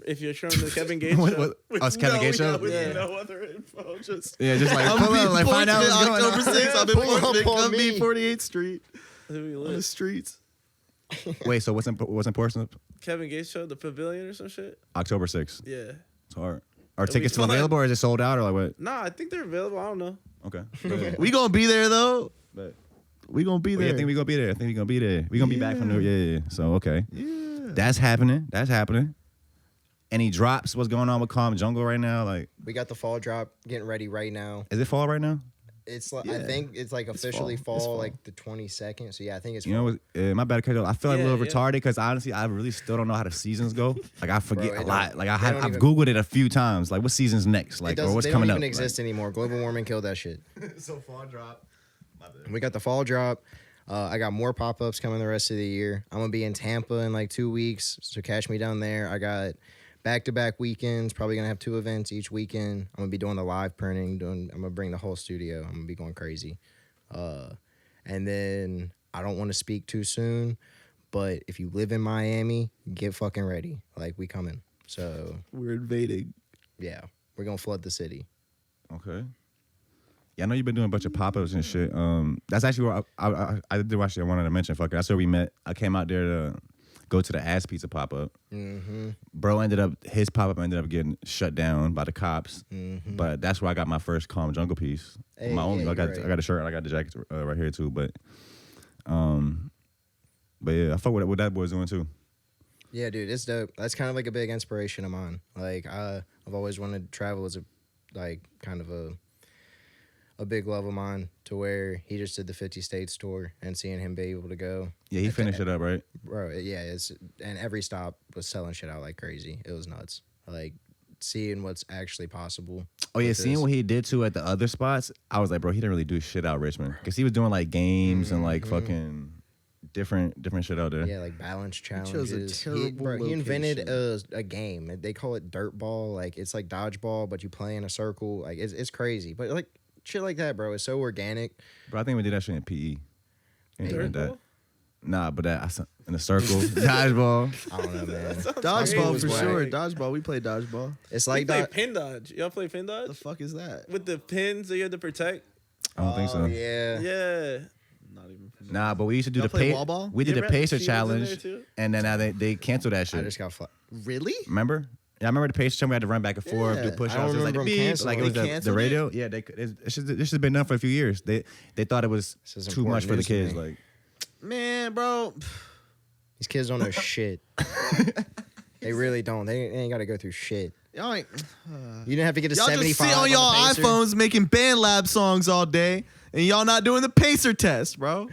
If you're showing the Kevin Gates show. It's Kevin Gates show? With no other info. Just like pull up, like find out what's going on. October 6th, I'm in Fort Smith. Come meet 48th Street. on the streets. Wait, so what's important? Kevin Gates show, the Pavilion or some shit? October 6th. Yeah. It's hard. Are tickets still available or is it sold out or like what? Nah, I think they're available. I don't know. Okay. We gonna be there though. But we gonna be there. I think we gonna be there. We gonna be back from New York. Yeah. So okay. Yeah. That's happening. That's happening. Any drops? What's going on with Calm Jungle right now? Like, We got the fall drop getting ready right now. is it fall right now? It's like Yeah. I think it's like officially fall. It's fall, fall. like the 22nd. So yeah, I think it's You know fall. what? My bad, Kato. I feel like a Yeah, little yeah. retarded because honestly, I really still don't know how the seasons go. Like, I forget Bro, a it lot. don't- Like, they I've don't even- Googled it a few times. Like, what season's next? Like, or what's They coming don't up? even exist anymore. Global warming killed that shit. So fall drop. My bad. We got the fall drop. I got more pop-ups coming the rest of the year. I'm gonna be in Tampa in like 2 weeks, so catch me down there. I got back-to-back weekends. Probably gonna have 2 events each weekend. I'm gonna be doing the live printing. I'm gonna bring the whole studio. I'm gonna be going crazy. And then I don't want to speak too soon, but if you live in Miami, get fucking ready. Like, we coming. So We're invading. yeah, we're gonna flood the city. Okay. Yeah, I know you've been doing a bunch of pop-ups and shit. That's actually where I did actually I wanted to mention. Fuck it. That's where we met. I came out there to go to the Ass Pizza pop-up. Mm-hmm. Bro his pop-up ended up getting shut down by the cops. Mm-hmm. But that's where I got my first Calm Jungle piece. Hey, My only. yeah, I got you're right. I got a shirt and I got the jacket right here too. But yeah, I fuck with what that boy's doing too. Yeah, dude, it's dope. That's kind of like a big inspiration of mine. Like, I've always wanted to travel as a, like, kind of a big love of mine, to where he just did the 50 states tour, and seeing him be able to go, Yeah, he finished it up, right? bro. Yeah, and every stop was selling shit out like crazy. It was nuts. Like, seeing what's actually possible. Oh yeah, with seeing this. what he did too at the other spots, I was like, bro, he didn't really do shit out Richmond because he was doing like games and like fucking different shit out there. Yeah, like balance chose a challenges. terrible He invented location. a game. They call it dirt ball. Like, it's like dodgeball, but you play in a circle. Like, it's crazy. But like shit like that, bro, is so organic. Bro, I think we did that shit in PE. Maybe. Ain't that. Dirtball? Nah, but in a circle, dodgeball. I don't know, man. Dodgeball was for whack. sure. Dodgeball. We played dodgeball. It's We like play that. pin dodge. Y'all play pin The dodge? fuck is that? With the pins that you had to protect? I don't think so. Oh, yeah. Yeah. Not even. Nah, but we used to do Y'all the play wall ball? We did Yeah, the right. pacer She was in there challenge, too? and then now they canceled that I shit. just got Really? Remember? Yeah, I remember the pacer challenge. We had to run back and forth, Yeah. do push-ups. I don't It was like remember the them beep, canceling. like it was They the canceled radio. Yeah, this has been done for a few years. They thought it was This is too much important for the news to kids. me. Like, Man, bro. These kids don't know shit. They really don't. They ain't got to go through shit. Y'all ain't. You didn't have to get a Y'all just 75 sit on the y'all Pacer. iPhones making band lab songs all day, and y'all not doing the pacer test, bro.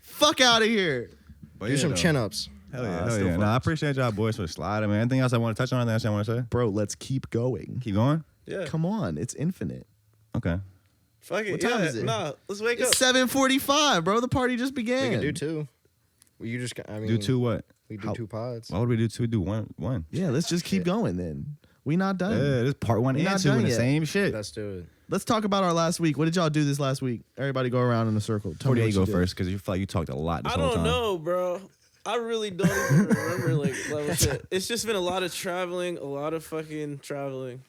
Fuck out of here. but Do yeah, some though. chin ups. Hell yeah, Nah, hell still yeah. fuck. Nah, I appreciate y'all boys for sliding, man. Anything else I want to touch on? Anything else I want to say? Bro, let's keep going. Keep going. Yeah. Come on, it's infinite. Okay. Fuck it. What time yeah. is it? Nah, let's wake It's up. 7:45, bro. The party just began. We can do 2. Well, you just. I mean, Do two what? We do How- 2 pods. Why would we do two? Do one. Yeah, let's just keep Shit. going then. We not done. Yeah, this part one We and not two in done the yet. same shit. Let's do it. Let's talk about our last week. What did y'all do this last week? Everybody go around in a circle. Tell me 48 what go you did. first because you feel like you talked a lot this I whole don't time. know, bro. I really don't even remember like level shit. It's just been a lot of traveling, a lot of fucking traveling.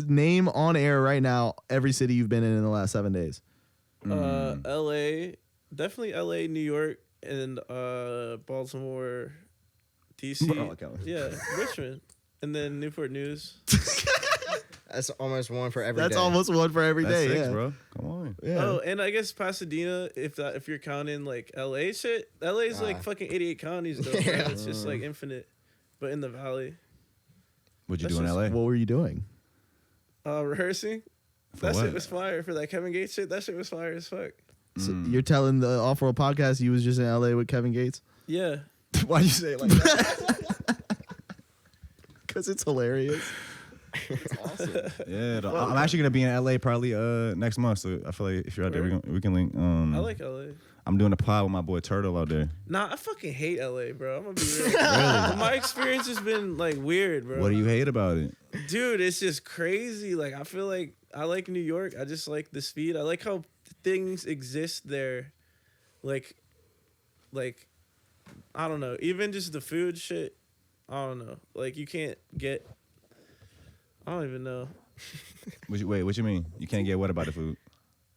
Name on air right now every city you've been in the last 7 days. LA, definitely LA, New York, and Baltimore, DC. Bro, okay. Yeah, Richmond, and then Newport News. That's almost one for every That's day. almost one for every That's day. 6, Yeah. bro. Come on. Yeah. Oh, and I guess Pasadena, if you're counting like LA shit. LA's like Ah. fucking 88 counties though. Yeah. Bro. It's just like infinite, but in the valley. What'd you That's do in just- LA? What were you doing? Rehearsing. For That what? shit was fire for that Kevin Gates shit. That shit was fire as fuck. So you're telling the Off-World podcast you was just in LA with Kevin Gates? Yeah. Why you say it like that? Because it's hilarious. Yeah, I'm actually gonna be in LA probably next month. So I feel like if you're out there, we can link. I like LA. I'm doing a pod with my boy Turtle out there. Nah, I fucking hate LA, bro. I'm gonna be real. My experience has been like weird, bro. What do you hate about it? Dude, it's just crazy. Like I feel like I like New York. I just like the speed. I like how things exist there. Like I don't know. Even just the food shit. I don't know. Like you can't get. I don't even know. What you mean? You can't get what about the food?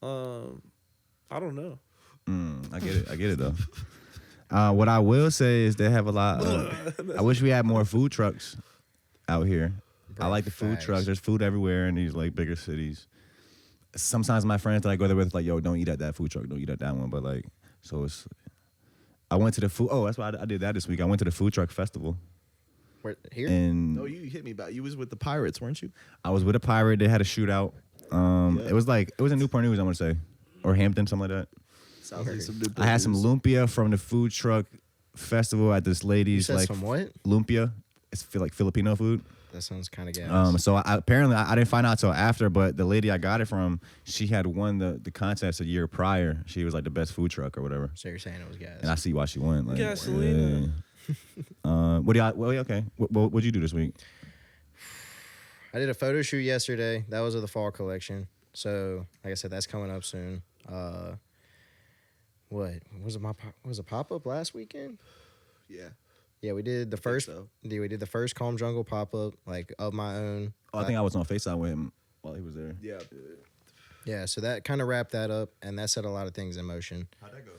I don't know. I get it though. What I will say is they have a lot. I wish we had more food trucks out here. I like the food Facts. trucks. There's food everywhere in these like bigger cities. Sometimes my friends that I go there with like, yo, don't eat at that food truck. Don't eat at that one. But like, so it's. I went to the food. Oh, that's why I did that this week. I went to the food truck festival. Where, here? And No, you hit me back. You was with the Pirates, weren't you? I was with a pirate. They had a shootout. It was in Newport News, I want to say, or Hampton, something like that. Sounds like some I had some lumpia from the food truck festival at this You lady's said like some what? lumpia. It's feel like Filipino food. That sounds kind of gas. So apparently I didn't find out till after, but the lady I got it from, she had won the contest a year prior. She was like the best food truck or whatever. So you're saying it was gas. And I see why she won. Like, Gasolina. What do y'all? Well, yeah, okay. What'd you do this week? I did a photo shoot yesterday. That was of the fall collection. So, like I said, that's coming up soon. What was it? Was a pop up last weekend? Yeah. Yeah, we did the first. so. Yeah, we did the first Calm Jungle pop up, like of my own. Oh, I think I was on FaceTime with him while he was there. Yeah. Yeah, so that kind of wrapped that up, and that set a lot of things in motion. How'd that go?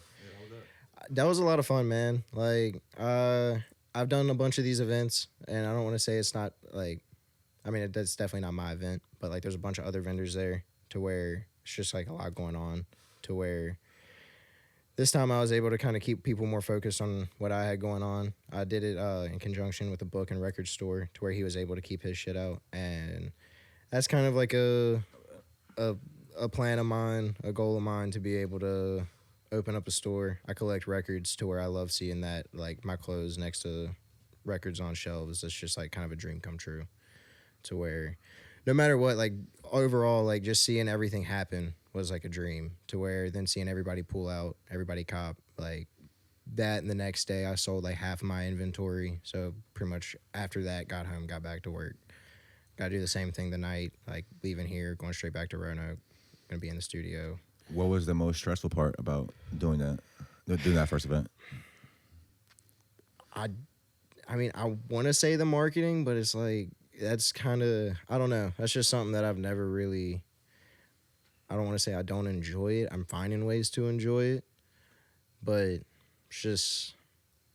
That was a lot of fun, man. Like, I've done a bunch of these events, and I don't want to say it's not like, I mean, that's definitely not my event, but like, there's a bunch of other vendors there to where it's just like a lot going on. To where this time I was able to kind of keep people more focused on what I had going on. I did it in conjunction with a book and record store to where he was able to keep his shit out, and that's kind of like a plan of mine, a goal of mine to be able to open up a store. I collect records to where I love seeing that, like my clothes next to records on shelves. It's just like kind of a dream come true to where no matter what, like overall, like just seeing everything happen was like a dream to where then seeing everybody pull out, everybody cop, like that. And the next day I sold like half of my inventory. So pretty much after that, got home, got back to work. Got to do the same thing the night, like leaving here, going straight back to Roanoke, gonna be in the studio. What was the most stressful part about doing that first event? I mean, I want to say the marketing, but it's like, that's kind of, I don't know. That's just something that I've never really, I don't want to say I don't enjoy it. I'm finding ways to enjoy it, but it's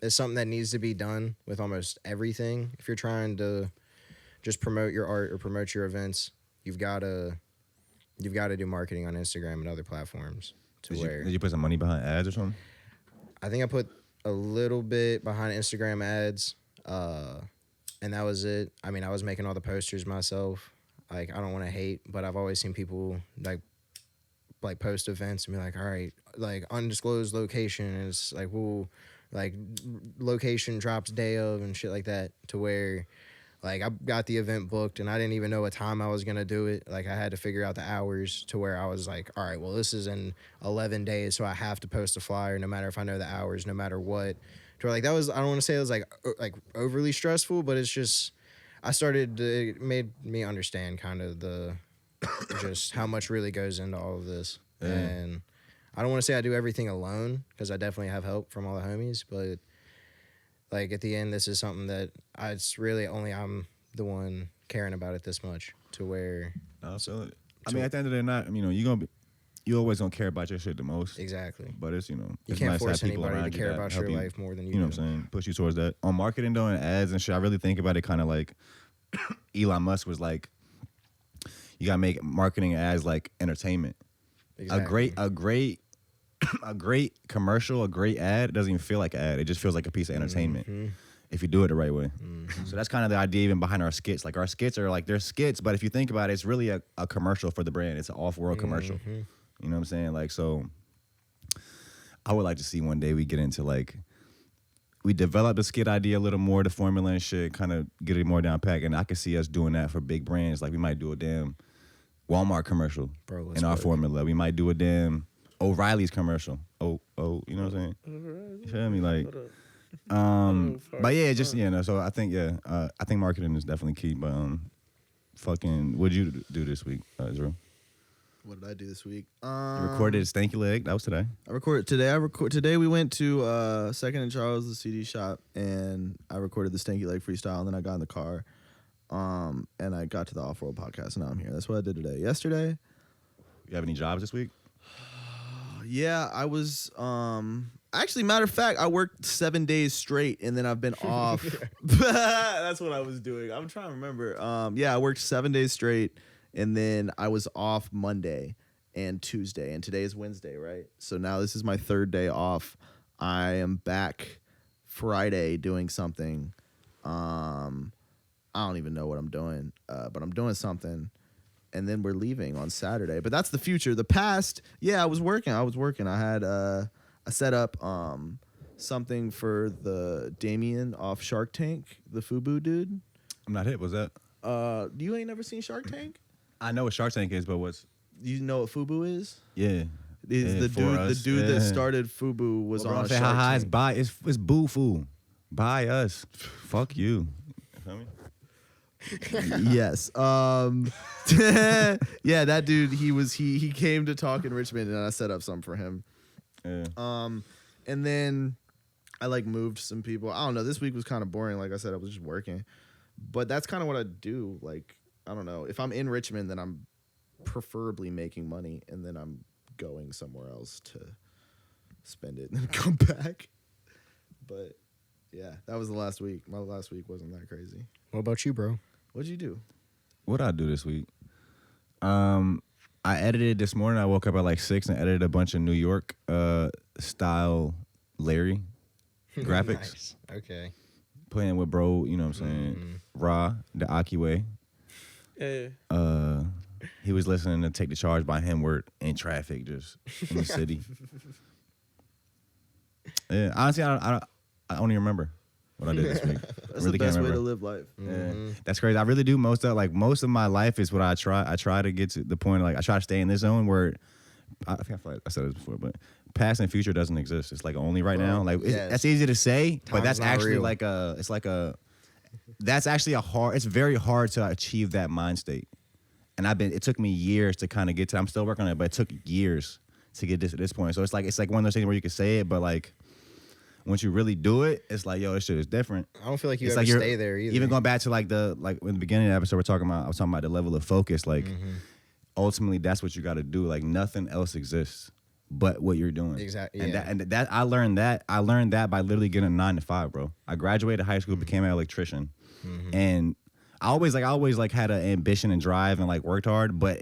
something that needs to be done with almost everything. If you're trying to just promote your art or promote your events, you've got to do marketing on Instagram and other platforms. Did you put some money behind ads or something? I think I put a little bit behind Instagram ads, and that was it. I mean, I was making all the posters myself. Like, I don't want to hate, but I've always seen people like post events and be like, all right, like undisclosed location, and it's like, whoa, like location drops day of and shit like that, to where like I got the event booked and I didn't even know what time I was going to do it. Like, I had to figure out the hours to where I was like, all right, well, this is in 11 days, so I have to post a flyer no matter if I know the hours, no matter what. To where, like, that was, I don't want to say it was like overly stressful, but it's just, it made me understand kind of just how much really goes into all of this. Yeah. And I don't want to say I do everything alone, because I definitely have help from all the homies, but like at the end, this is something that it's really only I'm the one caring about it this much, to where. So I mean, at the end of the night, you always gonna care about your shit the most. Exactly. But it's You it's can't nice to force have people anybody to around you care that about help your life more than you You know do. what I'm saying? Push you towards that. On marketing though and ads and shit, I really think about it kind of like Elon Musk was like, you gotta make marketing ads like entertainment. Exactly. A great commercial, a great ad, it doesn't even feel like an ad. It just feels like a piece of entertainment Mhm. if you do it the right way. Mhm. So that's kind of the idea even behind our skits. Like, our skits are like, they're skits, but if you think about it, it's really a commercial for the brand. It's an off-world commercial. Mhm. You know what I'm saying? Like, so I would like to see one day we get into like, we develop the skit idea a little more, the formula and shit, kind of get it more down pack. And I could see us doing that for big brands. Like, we might do a damn Walmart commercial in our formula. We might do a damn O'Reilly's commercial. You know what I'm saying? You feel me? Like, but yeah, just, so I think, I think marketing is definitely key. But what'd you do this week, Drew? What did I do this week? You recorded Stanky Leg. That was today. I recorded today. Today we went to Second and Charles, the CD shop, and I recorded the Stanky Leg freestyle. And then I got in the car, and I got to the Off-World podcast, and now I'm here. That's what I did today. Yesterday, You have any jobs this week? yeah, I was. Actually, matter of fact, I worked 7 days straight, and then I've been off. That's what I was doing. I'm trying to remember. Yeah, I worked 7 days straight, and then I was off Monday and Tuesday, and today is Wednesday, right? So now this is my third day off. I am back Friday doing something. I don't even know what I'm doing, but I'm doing something. And then we're leaving on Saturday. But that's the future. The past, yeah, I was working. I had I set up something for the Damien off Shark Tank, the Fubu dude. I'm not hit. What's that? You ain't never seen Shark Tank? I know what Shark Tank is, but what's? You know what Fubu is? Yeah. Is Yeah, the for dude us. the dude that Yeah. started Fubu was on Say Shark how Tank. it's buy. It's boo foo. Buy us. Fuck you. You feel me? Yes. Yeah, that dude, he came to talk in Richmond and I set up something for him. Yeah. And then I like moved some people. I don't know. This week was kind of boring. Like I said, I was just working. But that's kind of what I do. Like, I don't know. If I'm in Richmond, then I'm preferably making money and then I'm going somewhere else to spend it and then come back. But yeah, that was the last week. My last week wasn't that crazy. What about you, bro? What'd you do? What did I do this week? I edited this morning. I woke up at like 6 and edited a bunch of New York style Larry graphics. Nice. Okay. Playing with bro, you know what I'm saying? Ra, the Aki way. Yeah. He was listening to Take the Charge by Hemward in traffic, just in the city. Yeah, honestly, I don't even remember what I did this week. That's really the best can't way remember. to live life. Yeah, that's crazy. I really do most of my life is what I try to get to the point of, like, I try to stay in this zone where I feel like I said this before, but past and future doesn't exist. It's like only right now. Like yes. that's easy to say, but Time's that's not actually real. that's actually it's very hard to achieve that mind state. And it took me years to kind of get to. I'm still working on it, but it took years to get to this point. So it's like one of those things where you can say it, but like once you really do it, it's like, yo, this shit is different. I don't feel like you It's ever like you're- stay there either. Even going back to like in the beginning of the episode, I was talking about the level of focus. Like ultimately, that's what you got to do. Like nothing else exists but what you're doing. Exactly. And Yeah. that I learned that by literally getting a 9 to 5, bro. I graduated high school, became an electrician, and I always had an ambition and drive and like worked hard, but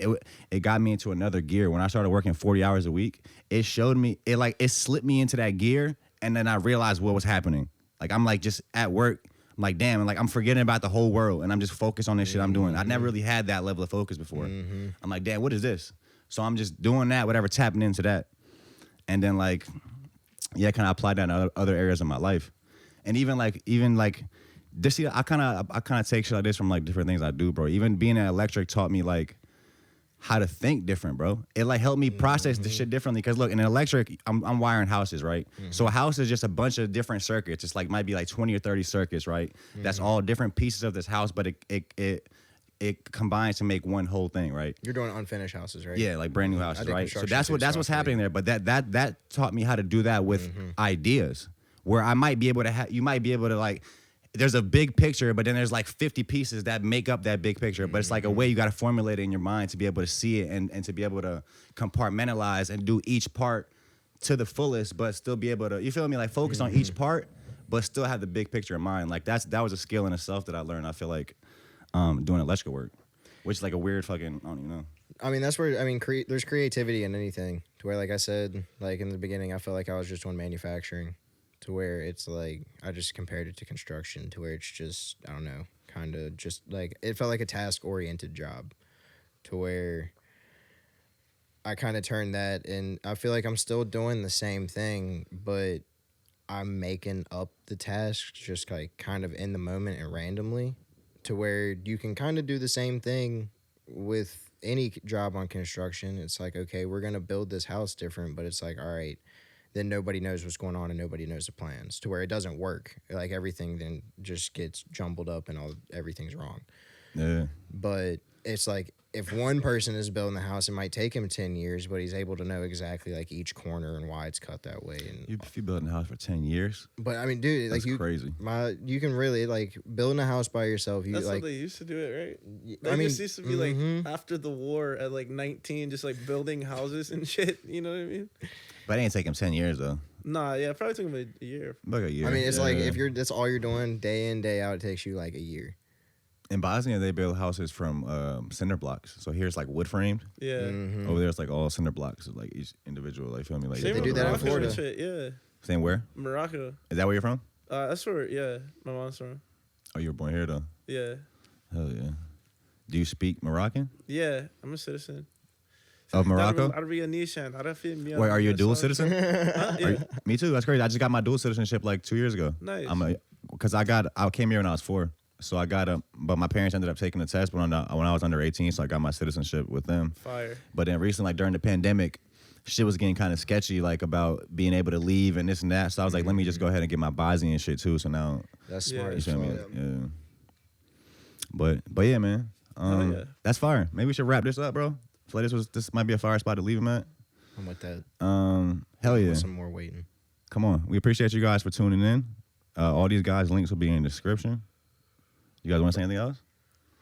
it got me into another gear. When I started working 40 hours a week, it showed me it slipped me into that gear, and then I realized what was happening. Like I'm like just at work, I'm like damn, and like I'm forgetting about the whole world, and I'm just focused on this shit I'm doing. I never really had that level of focus before. I'm like, damn, what is this? So I'm just doing that, whatever, tapping into that, and then like, yeah, kind of applied that in other areas of my life, and even like. This, I kind of take shit like this from like different things I do, bro. Even being an electric taught me like how to think different, bro. It like helped me process the shit differently. Cause look, in an electric, I'm wiring houses, right? So a house is just a bunch of different circuits. It's like might be like 20 or 30 circuits, right? That's all different pieces of this house, but it combines to make one whole thing, right? You're doing unfinished houses, right? Yeah, like brand new houses, did right? So construction that's too, what's so I feel happening you. there. But that taught me how to do that with ideas, where I might be able to you might be able to like. There's a big picture, but then there's like 50 pieces that make up that big picture. But it's like a way you got to formulate it in your mind to be able to see it and to be able to compartmentalize and do each part to the fullest, but still be able to, you feel me? Like focus on each part, but still have the big picture in mind. Like that was a skill in itself that I learned. I feel like doing electrical work, which is like a weird fucking, I don't even know. I mean, that's where, there's creativity in anything. To where, like I said, like in the beginning, I felt like I was just doing manufacturing. To where it's like, I just compared it to construction. To where it's just, I don't know, kind of just like, it felt like a task-oriented job. To where I kind of turned that, and I feel like I'm still doing the same thing, but I'm making up the tasks just like kind of in the moment and randomly. To where you can kind of do the same thing with any job on construction. It's like, okay, we're going to build this house different, but it's like, all right, then nobody knows what's going on and nobody knows the plans, to where it doesn't work. Like everything then just gets jumbled up and everything's wrong. Yeah. But it's like, if one person is building the house, it might take him 10 years, but he's able to know exactly like each corner and why it's cut that way. And If you building a house for 10 years, but I mean, dude, that's like crazy. you can really like building a house by yourself. You That's like, how they used to do it, right? I They mean, just used to be like after the war at like 19, just like building houses and shit. You know what I mean? But it ain't take him 10 years though. Nah, yeah, it probably took him a year. Like a year. I mean, it's like Yeah. if that's all you're doing day in, day out, it takes you like a year. In Bosnia, they build houses from cinder blocks. So here's like wood framed. Yeah. Over there, it's like all cinder blocks, like each individual. Like, feel me? Like Same They with do that in Morocco and Florida. shit, yeah. Saying where? Morocco. Is that where you're from? That's where, yeah, my mom's from. Oh, you were born here though. Yeah. Hell yeah. Do you speak Moroccan? Yeah, I'm a citizen. Of Morocco? Wait, Wait, are you a dual citizen? Yeah. Me too. That's crazy. I just got my dual citizenship like 2 years ago. Nice. Because I came here when I was 4. So I got but my parents ended up taking the test when I was under 18, so I got my citizenship with them. Fire. But then recently, like during the pandemic, shit was getting kind of sketchy, like about being able to leave and this and that. So I was like, let me just go ahead and get my Bosnia and shit too. So now, That's Yeah. smart. you as feel me? fuck. Yeah. But yeah, man. Yeah. That's fire. Maybe we should wrap this up, bro. I feel like this might be a fire spot to leave him at. I'm with that. Hell yeah. With some more waiting. Come on. We appreciate you guys for tuning in. All these guys' links will be in the description. You guys want to say anything else?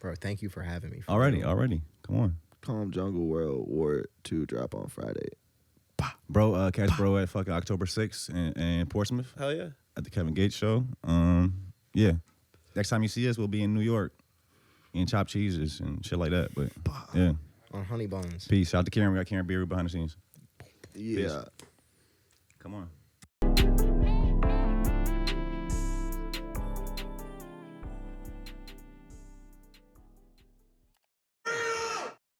Bro, thank you for having me. for Already. real. Come on. Calm Jungle World War 2 drop on Friday. Bro, catch bro at fucking October 6th in Portsmouth Hell yeah. at the Kevin Gates show. Yeah. Next time you see us, we'll be in New York eating chopped cheeses and shit like that. But yeah. On Honey Buns. Peace. Shout out to Karen. We got Karen Beer behind the scenes. Yeah. Come on.